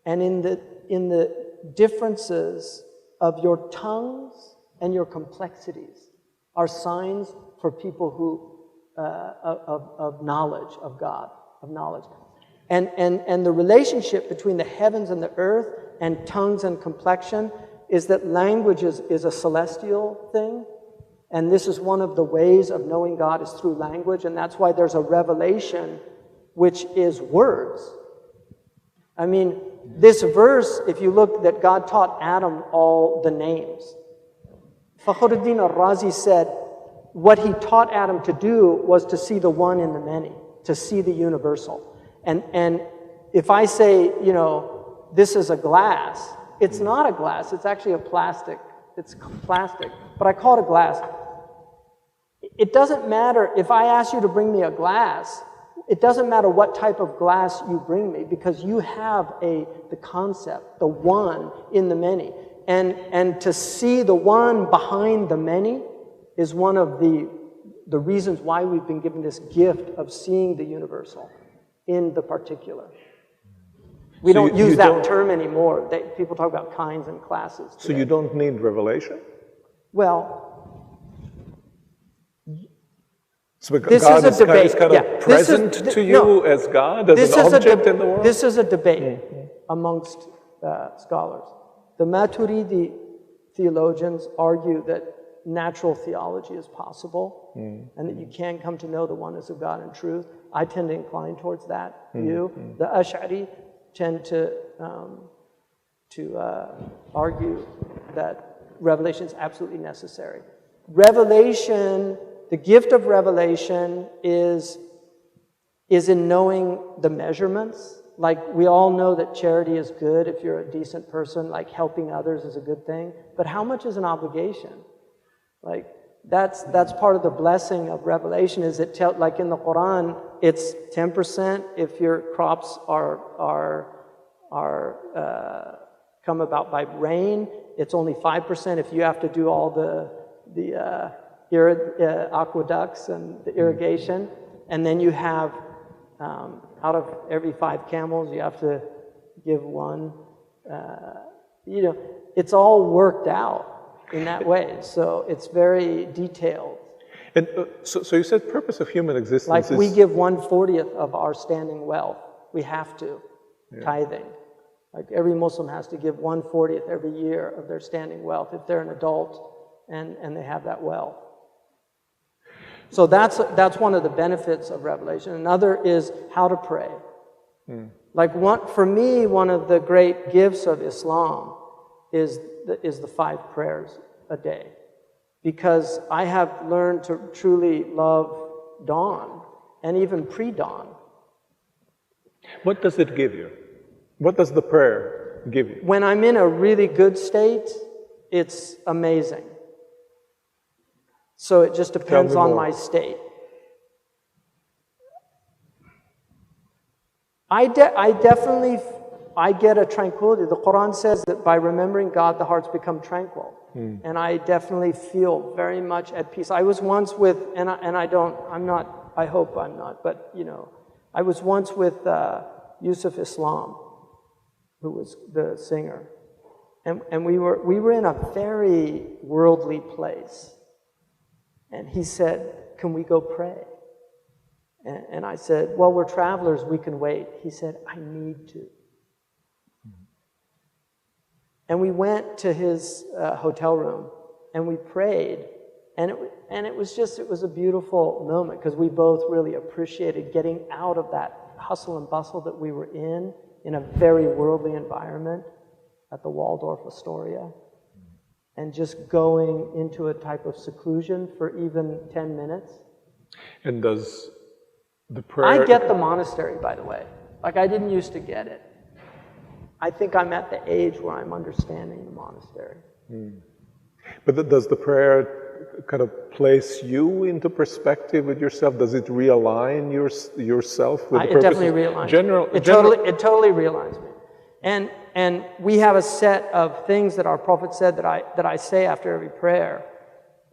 and in the differences of your tongues and your complexities are signs for people who of knowledge of God, of knowledge. And the relationship between the heavens and the earth and tongues and complexion is that language is a celestial thing. And this is one of the ways of knowing God is through language. And that's why there's a revelation which is words. I mean, this verse, if you look, that God taught Adam all the names. Fakhruddin al-Razi said, what he taught Adam to do was to see the one in the many, to see the universal. And if I say, this is a glass, it's not a glass, it's actually a plastic. It's plastic, but I call it a glass. It doesn't matter if I ask you to bring me a glass, it doesn't matter what type of glass you bring me, because you have the concept, the one in the many. And to see the one behind the many is one of the reasons why we've been given this gift of seeing the universal in the particular. We don't use that term anymore. People talk about kinds and classes today. So you don't need revelation? Well, so this God is a debate. Is kind of present to you as God, as an object in the world? This is a debate amongst scholars. The Maturidi theologians argue that natural theology is possible and that you can come to know the oneness of God in truth. I tend to incline towards that view. The Ash'ari tend to argue that revelation is absolutely necessary. Revelation, the gift of revelation is in knowing the measurements. Like, we all know that charity is good if you're a decent person, like helping others is a good thing. But how much is an obligation? Like, that's part of the blessing of revelation, is like in the Quran, it's 10% if your crops are come about by rain. It's only 5% if you have to do all the aqueducts and the irrigation. And then you have, out of every 5 camels, you have to give one. It's all worked out in that way. So it's very detailed. And so you said purpose of human existence like is... we give 1/40 of our standing wealth. We have to. Tithing. Like every Muslim has to give 1/40 every year of their standing wealth if they're an adult and they have that wealth. So that's one of the benefits of revelation. Another is how to pray. Like for me, one of the great gifts of Islam is the 5 prayers a day, because I have learned to truly love dawn and even pre-dawn. What does it give you? What does the prayer give you? When I'm in a really good state, it's amazing. So it just depends on my state. I get a tranquility. The Quran says that by remembering God, the hearts become tranquil. And I definitely feel very much at peace. I was once with, I hope I'm not, but I was once with Yusuf Islam, who was the singer. And we were in a very worldly place. And he said, can we go pray? And I said, well, we're travelers, we can wait. He said, I need to. And we went to his hotel room, and we prayed. And it was a beautiful moment, because we both really appreciated getting out of that hustle and bustle that we were in a very worldly environment at the Waldorf Astoria, and just going into a type of seclusion for even 10 minutes. And does the prayer... I get the monastery, by the way. Like, I didn't used to get it. I think I'm at the age where I'm understanding the monastery. But does the prayer kind of place you into perspective with yourself? Does it realign yourself with the purpose? It definitely realigns. It totally realigns me. And we have a set of things that our Prophet said that I say after every prayer,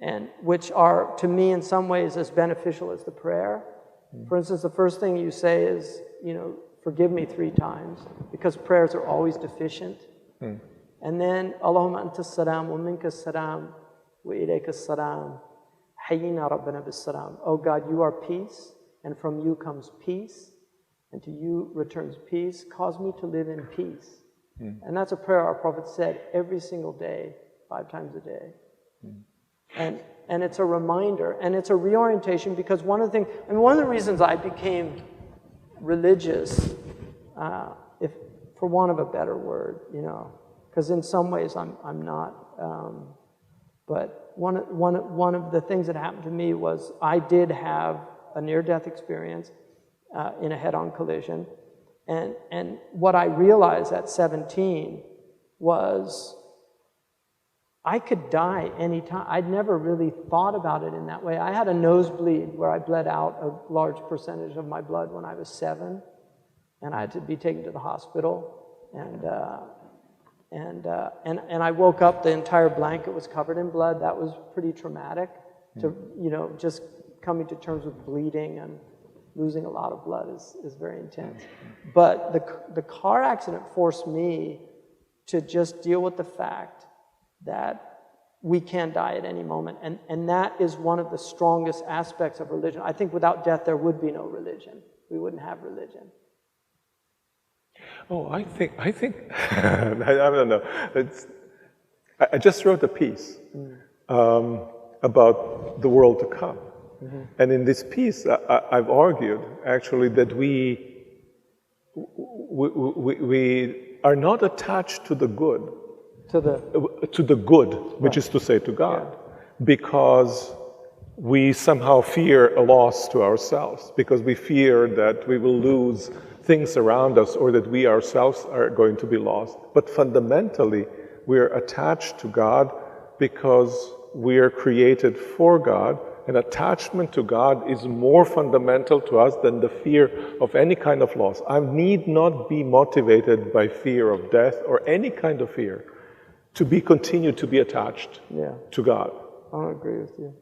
and which are, to me, in some ways as beneficial as the prayer. For instance, the first thing you say is, forgive me 3 times, because prayers are always deficient. And then, Allahumma anta salam wa minka salam wa ilayka salam hayyina rabbana bis salam. Oh God, you are peace, and from you comes peace, and to you returns peace. Cause me to live in peace. And that's a prayer our Prophet said every single day, 5 times a day. And it's a reminder, and it's a reorientation, because one of the reasons I became religious, if for want of a better word, because in some ways I'm not, but one of the things that happened to me was I did have a near-death experience in a head-on collision, and what I realized at 17 was I could die anytime. I'd never really thought about it in that way. I had a nosebleed where I bled out a large percentage of my blood when I was 7, and I had to be taken to the hospital. And I woke up, the entire blanket was covered in blood. That was pretty traumatic, to just coming to terms with bleeding and losing a lot of blood is very intense. But the car accident forced me to just deal with the fact that we can die at any moment. And that is one of the strongest aspects of religion. I think without death, there would be no religion. We wouldn't have religion. Oh, I think I don't know. I just wrote a piece about the world to come. And in this piece, I've argued, actually, that we are not attached to the good. To the good, which is to say to God, because we somehow fear a loss to ourselves, because we fear that we will lose things around us, or that we ourselves are going to be lost. But fundamentally, we are attached to God because we are created for God, and attachment to God is more fundamental to us than the fear of any kind of loss. I need not be motivated by fear of death or any kind of fear to continue to be attached to God. I agree with you.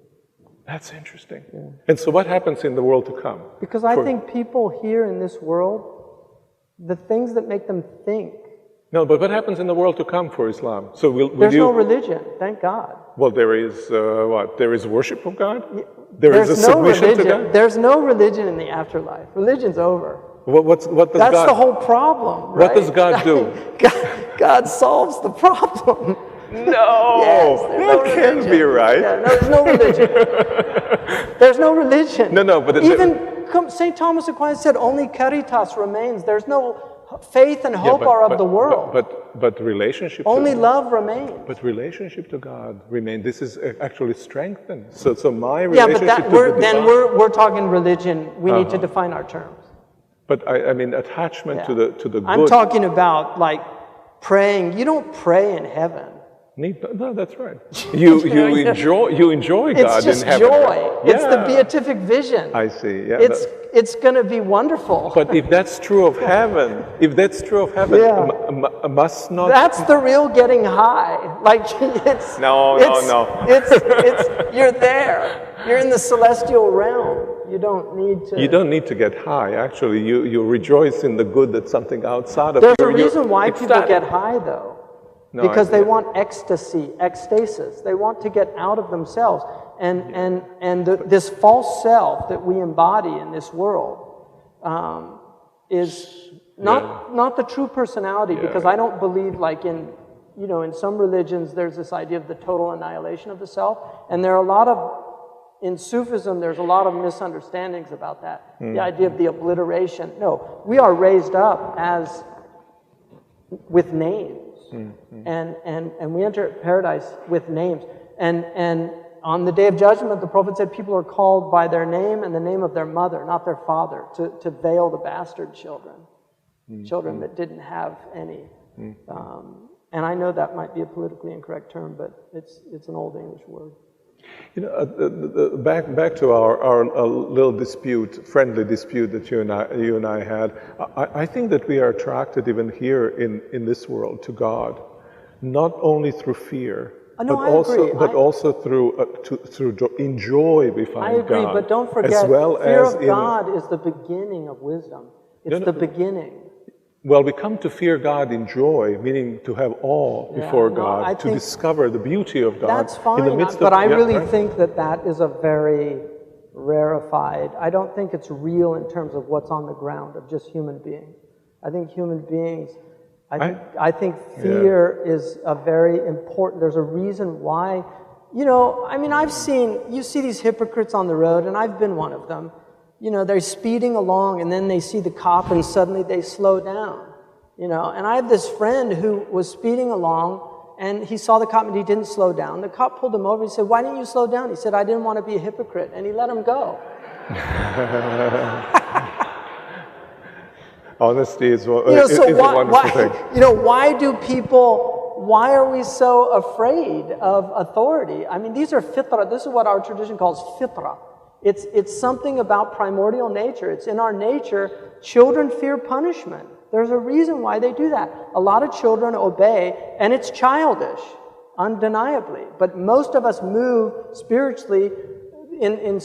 That's interesting. Yeah. And so what happens in the world to come? Because I think people here in this world, the things that make them think. No, but what happens in the world to come for Islam? So there's no religion, thank God. Well, there is what? There is worship of God? There's a submission to God? There's no religion in the afterlife. Religion's over. What does That's God... the whole problem, right? What does God do? God solves the problem. No, yes, that can't be right. Yeah, no, there's no religion. There's no religion. No, but... Even St. Thomas Aquinas said only caritas remains. There's no faith and hope are of the world. But relationship only love remains. But relationship to God remains. This is actually strengthened. So my relationship but we're talking religion. We need to define our terms. But I mean attachment to the good. I'm talking about like praying. You don't pray in heaven. No, that's right. You enjoy God in heaven. It's just joy. Yeah. It's the beatific vision. I see. Yeah. It's going to be wonderful. But if that's true of heaven, must not. That's the real getting high. Like it's no. It's you're there. You're in the celestial realm. You don't need to. You don't need to get high. Actually, you rejoice in the good that's something outside of you. There's a reason why people get high, though. Because they want ecstasy, ecstasis. They want to get out of themselves. This false self that we embody in this world is not the true personality, because I don't believe, like in some religions there's this idea of the total annihilation of the self, and there are a lot of, in Sufism there's a lot of misunderstandings about that. The idea of the obliteration. No, we are raised up as with names. And we enter paradise with names. And on the Day of Judgment, the Prophet said people are called by their name and the name of their mother, not their father, to veil the bastard children, children that didn't have any. And I know that might be a politically incorrect term, but it's an old English word. Back to our little dispute, friendly dispute that you and I had. I think that we are attracted even here in this world to God, not only through fear, but also through in joy we find God. I agree, but don't forget, fear of God is the beginning of wisdom. It's the beginning. Well, we come to fear God in joy, meaning to have awe before God, to discover the beauty of God. That's fine, in the midst but of, I really think that is a very rarefied. I don't think it's real in terms of what's on the ground of just human beings. I think human beings, I think fear is a very important, there's a reason why, you see these hypocrites on the road, and I've been one of them. They're speeding along, and then they see the cop, and suddenly they slow down. And I have this friend who was speeding along, and he saw the cop, and he didn't slow down. The cop pulled him over. He said, "Why didn't you slow down?" He said, "I didn't want to be a hypocrite," and he let him go. Honesty is a wonderful thing. Why are we so afraid of authority? I mean, these are fitra. This is what our tradition calls fitra. It's something about primordial nature. It's in our nature. Children fear punishment. There's a reason why they do that. A lot of children obey, and it's childish, undeniably. But most of us move spiritually. In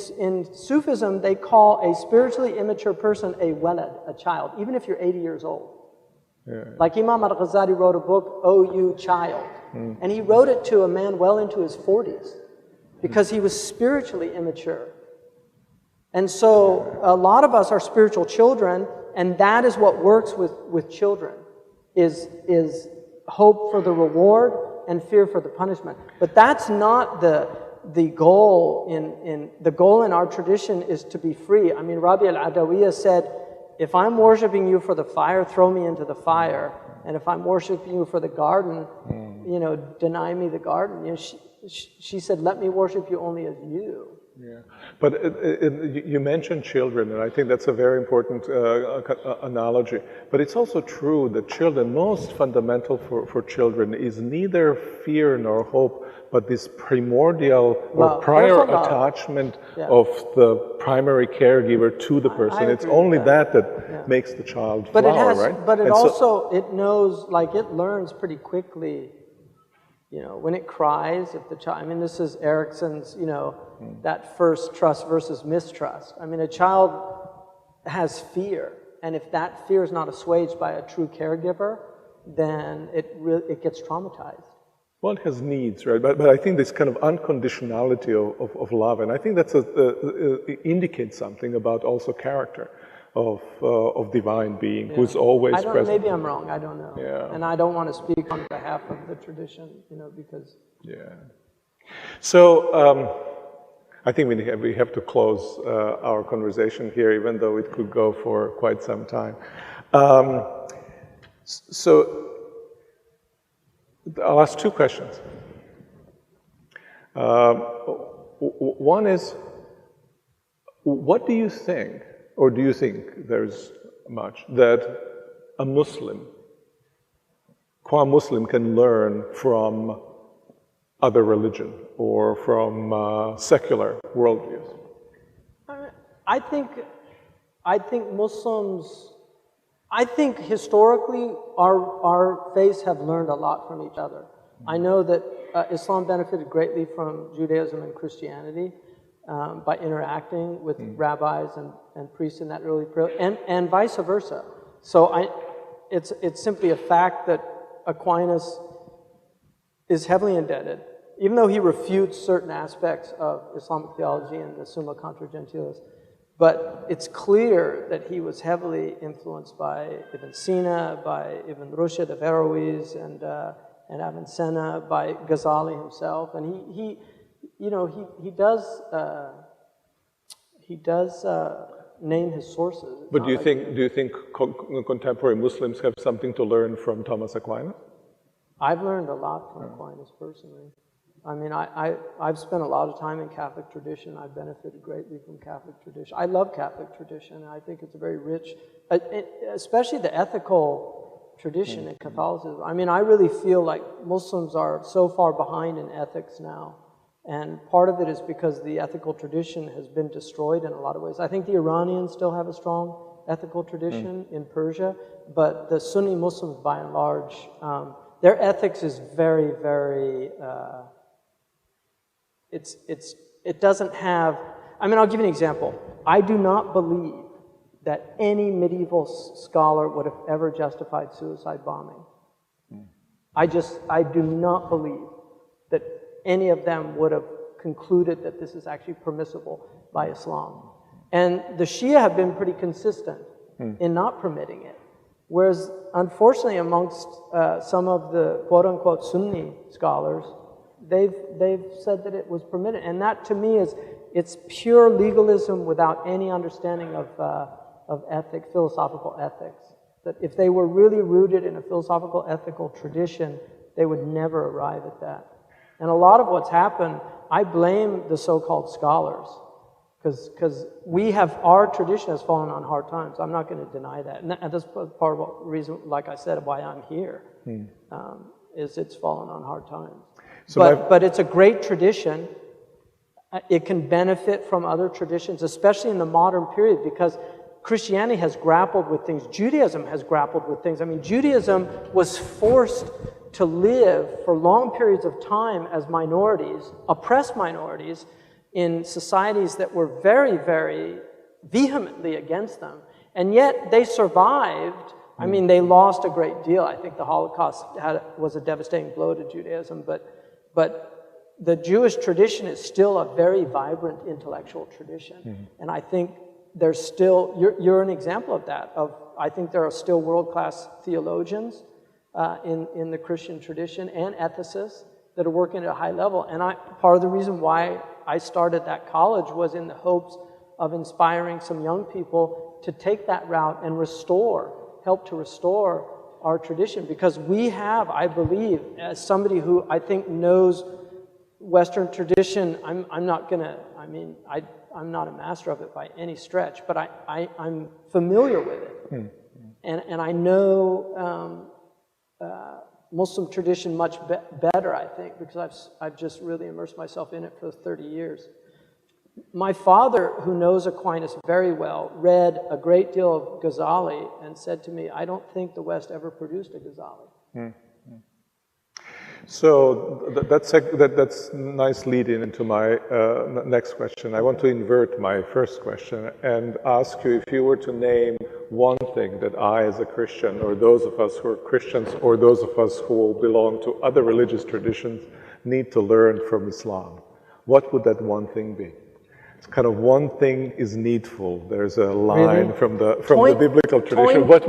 Sufism, they call a spiritually immature person a walad, a child, even if you're 80 years old. Yeah. Like Imam al-Ghazali wrote a book, "Oh You Child," and he wrote it to a man well into his 40s because he was spiritually immature. And so a lot of us are spiritual children, and that is what works with children, is hope for the reward and fear for the punishment. But that's not the goal the goal in our tradition is to be free. I mean, Rabi al-Adawiyya said, if I'm worshiping you for the fire, throw me into the fire. And if I'm worshiping you for the garden, deny me the garden. She said, let me worship you only as you. Yeah, but you mentioned children, and I think that's a very important analogy. But it's also true that children, most fundamental for children is neither fear nor hope, but this primordial or prior attachment of the primary caregiver to the person. It's only that makes the child flower, right? But it knows, like it learns pretty quickly. When it cries, if the child, this is Erickson's, that first trust versus mistrust. A child has fear, and if that fear is not assuaged by a true caregiver, then it gets traumatized. Well, it has needs, right? But I think this kind of unconditionality of love, and I think that's indicates something about also character of divine being, who's always present. Maybe I'm wrong. I don't know. Yeah. And I don't want to speak on behalf of the tradition, because. Yeah. So I think we have to close our conversation here, even though it could go for quite some time. So I'll ask two questions. One is, what do you think? Or do you think there's much that a Muslim, qua Muslim, can learn from other religion or from secular worldviews? I think Muslims, historically our faiths have learned a lot from each other. I know that Islam benefited greatly from Judaism and Christianity. By interacting with rabbis and priests in that early period, and vice versa. So it's simply a fact that Aquinas is heavily indebted even though he refutes certain aspects of Islamic theology and the Summa Contra Gentiles, but it's clear that he was heavily influenced by Ibn Sina, by Ibn Rushd of Averroes, and Avicenna, by Ghazali himself, and he does name his sources. But do you think contemporary Muslims have something to learn from Thomas Aquinas? I've learned a lot from Aquinas personally. I mean, I've spent a lot of time in Catholic tradition. I've benefited greatly from Catholic tradition. I love Catholic tradition. I think it's a very rich, especially the ethical tradition in Catholicism. I mean, I really feel like Muslims are so far behind in ethics now. And part of it is because the ethical tradition has been destroyed in a lot of ways. I think the Iranians still have a strong ethical tradition in Persia, but the Sunni Muslims, by and large, their ethics is very, very... it doesn't have... I mean, I'll give you an example. I do not believe that any medieval scholar would have ever justified suicide bombing. I do not believe that any of them would have concluded that this is actually permissible by Islam. And the Shia have been pretty consistent in not permitting it. Whereas, unfortunately, amongst some of the quote-unquote Sunni scholars, they've said that it was permitted. And that, to me, it's pure legalism without any understanding of ethics, philosophical ethics. That if they were really rooted in a philosophical, ethical tradition, they would never arrive at that. And a lot of what's happened, I blame the so-called scholars, because our tradition has fallen on hard times. I'm not going to deny that. And that's part of the reason, like I said, why I'm here, is it's fallen on hard times. So but it's a great tradition. It can benefit from other traditions, especially in the modern period, because Christianity has grappled with things. Judaism has grappled with things. I mean, Judaism was forced to live for long periods of time as minorities, oppressed minorities, in societies that were very, very vehemently against them. And yet they survived. I mean, they lost a great deal. I think the Holocaust was a devastating blow to Judaism, but the Jewish tradition is still a very vibrant intellectual tradition. And I think there's still, you're an example of that. I think there are still world-class theologians in the Christian tradition and ethicists that are working at a high level. And part of the reason why I started that college was in the hopes of inspiring some young people to take that route and help to restore our tradition. Because we have, I believe, as somebody who I think knows Western tradition, I'm not a master of it by any stretch, but I'm familiar with it. And I know Muslim tradition much better, I think, because I've just really immersed myself in it for 30 years. My father, who knows Aquinas very well, read a great deal of Ghazali and said to me, I don't think the West ever produced a Ghazali. So that's a nice lead-in into my next question. I want to invert my first question and ask you if you were to name one thing that I, as a Christian, or those of us who are Christians, or those of us who belong to other religious traditions, need to learn from Islam, what would that one thing be? It's kind of one thing is needful. There's a line from the biblical tradition. What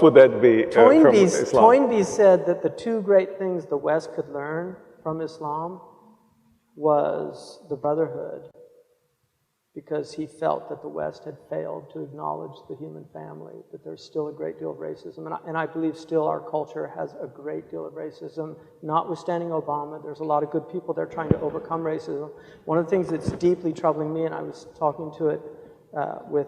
would that be from Islam? Toynbee said that the two great things the West could learn from Islam was the brotherhood, because he felt that the West had failed to acknowledge the human family, that there's still a great deal of racism. And I believe still our culture has a great deal of racism. Notwithstanding Obama, there's a lot of good people there trying to overcome racism. One of the things that's deeply troubling me, and I was talking to it with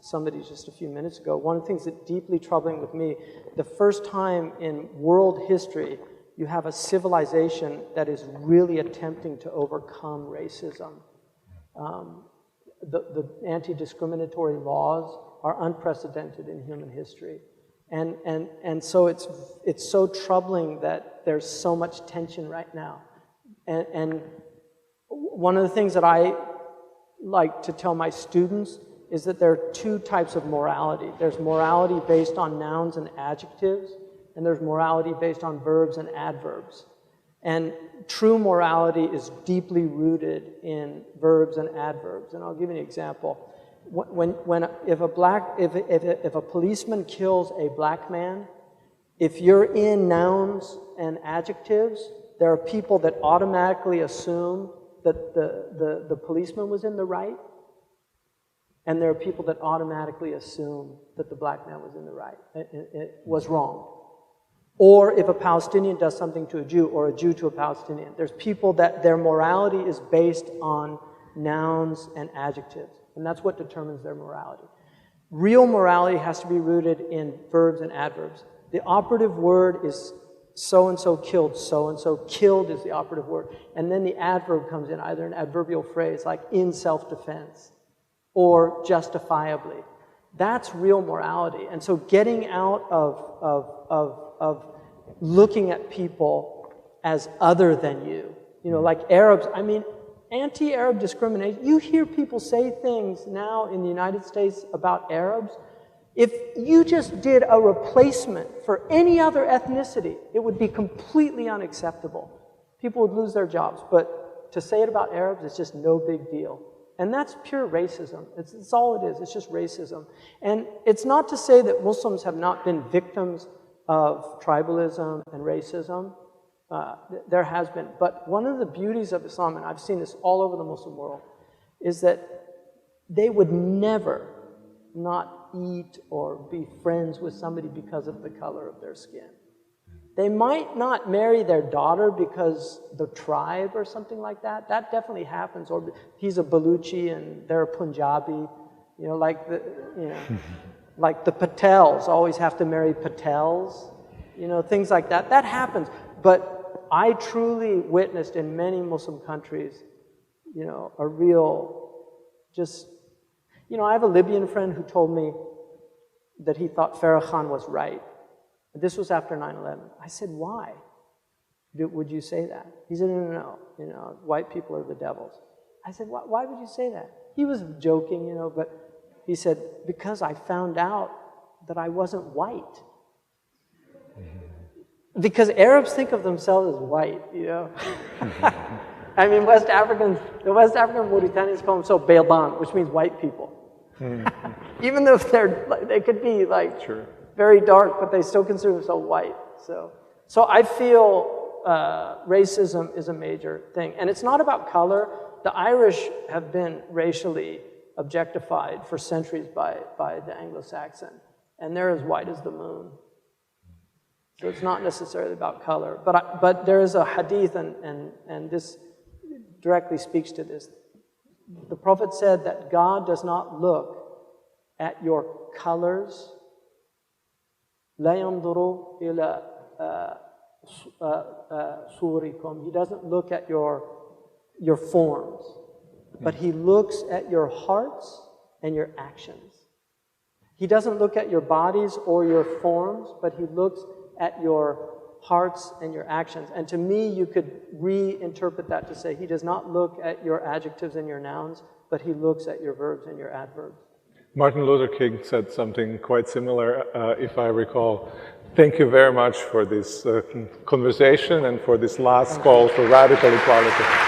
somebody just a few minutes ago, one of the things that's deeply troubling with me, the first time in world history you have a civilization that is really attempting to overcome racism. The anti-discriminatory laws are unprecedented in human history. And so it's so troubling that there's so much tension right now. And one of the things that I like to tell my students is that there are two types of morality. There's morality based on nouns and adjectives, and there's morality based on verbs and adverbs. And true morality is deeply rooted in verbs and adverbs. And I'll give you an example. If a policeman kills a black man, if you're in nouns and adjectives, there are people that automatically assume that the policeman was in the right, and there are people that automatically assume that the black man was in the right, it was wrong. Or if a Palestinian does something to a Jew, or a Jew to a Palestinian, there's people that their morality is based on nouns and adjectives, and that's what determines their morality. Real morality has to be rooted in verbs and adverbs. The operative word is so-and-so killed, so-and-so killed is the operative word. And then the adverb comes in, either an adverbial phrase like in self-defense or justifiably. That's real morality. And so getting out of looking at people as other than you, like Arabs, I mean, anti-Arab discrimination, you hear people say things now in the United States about Arabs. If you just did a replacement for any other ethnicity, it would be completely unacceptable. People would lose their jobs. But to say it about Arabs is just no big deal. And that's pure racism. It's all it is. It's just racism. And it's not to say that Muslims have not been victims of tribalism and racism. There has been. But one of the beauties of Islam, and I've seen this all over the Muslim world, is that they would never not eat or be friends with somebody because of the color of their skin. They might not marry their daughter because the tribe or something like that. That definitely happens. Or he's a Baluchi and they're a Punjabi. Like the Patels always have to marry Patels. Things like that. That happens. But I truly witnessed in many Muslim countries, a real just... I have a Libyan friend who told me that he thought Farah Khan was right. This was after 9/11. I said, why would you say that? He said, no, white people are the devils. I said, why would you say that? He was joking, but he said, because I found out that I wasn't white. Because Arabs think of themselves as white, I mean, the West African Mauritanians call themselves Bayban, which means white people. Even though they could be very dark, but they still consider themselves white. So I feel racism is a major thing. And it's not about color. The Irish have been racially objectified for centuries by the Anglo-Saxon. And they're as white as the moon. So it's not necessarily about color. But there is a hadith, and this directly speaks to this. The Prophet said that God does not look at your colors. لا ينظر إلى صوركم. He doesn't look at your forms, but He looks at your hearts and your actions. He doesn't look at your bodies or your forms, but He looks at your hearts and your actions. And to me, you could reinterpret that to say He does not look at your adjectives and your nouns, but He looks at your verbs and your adverbs. Martin Luther King said something quite similar, if I recall. Thank you very much for this conversation and for this last call for radical equality.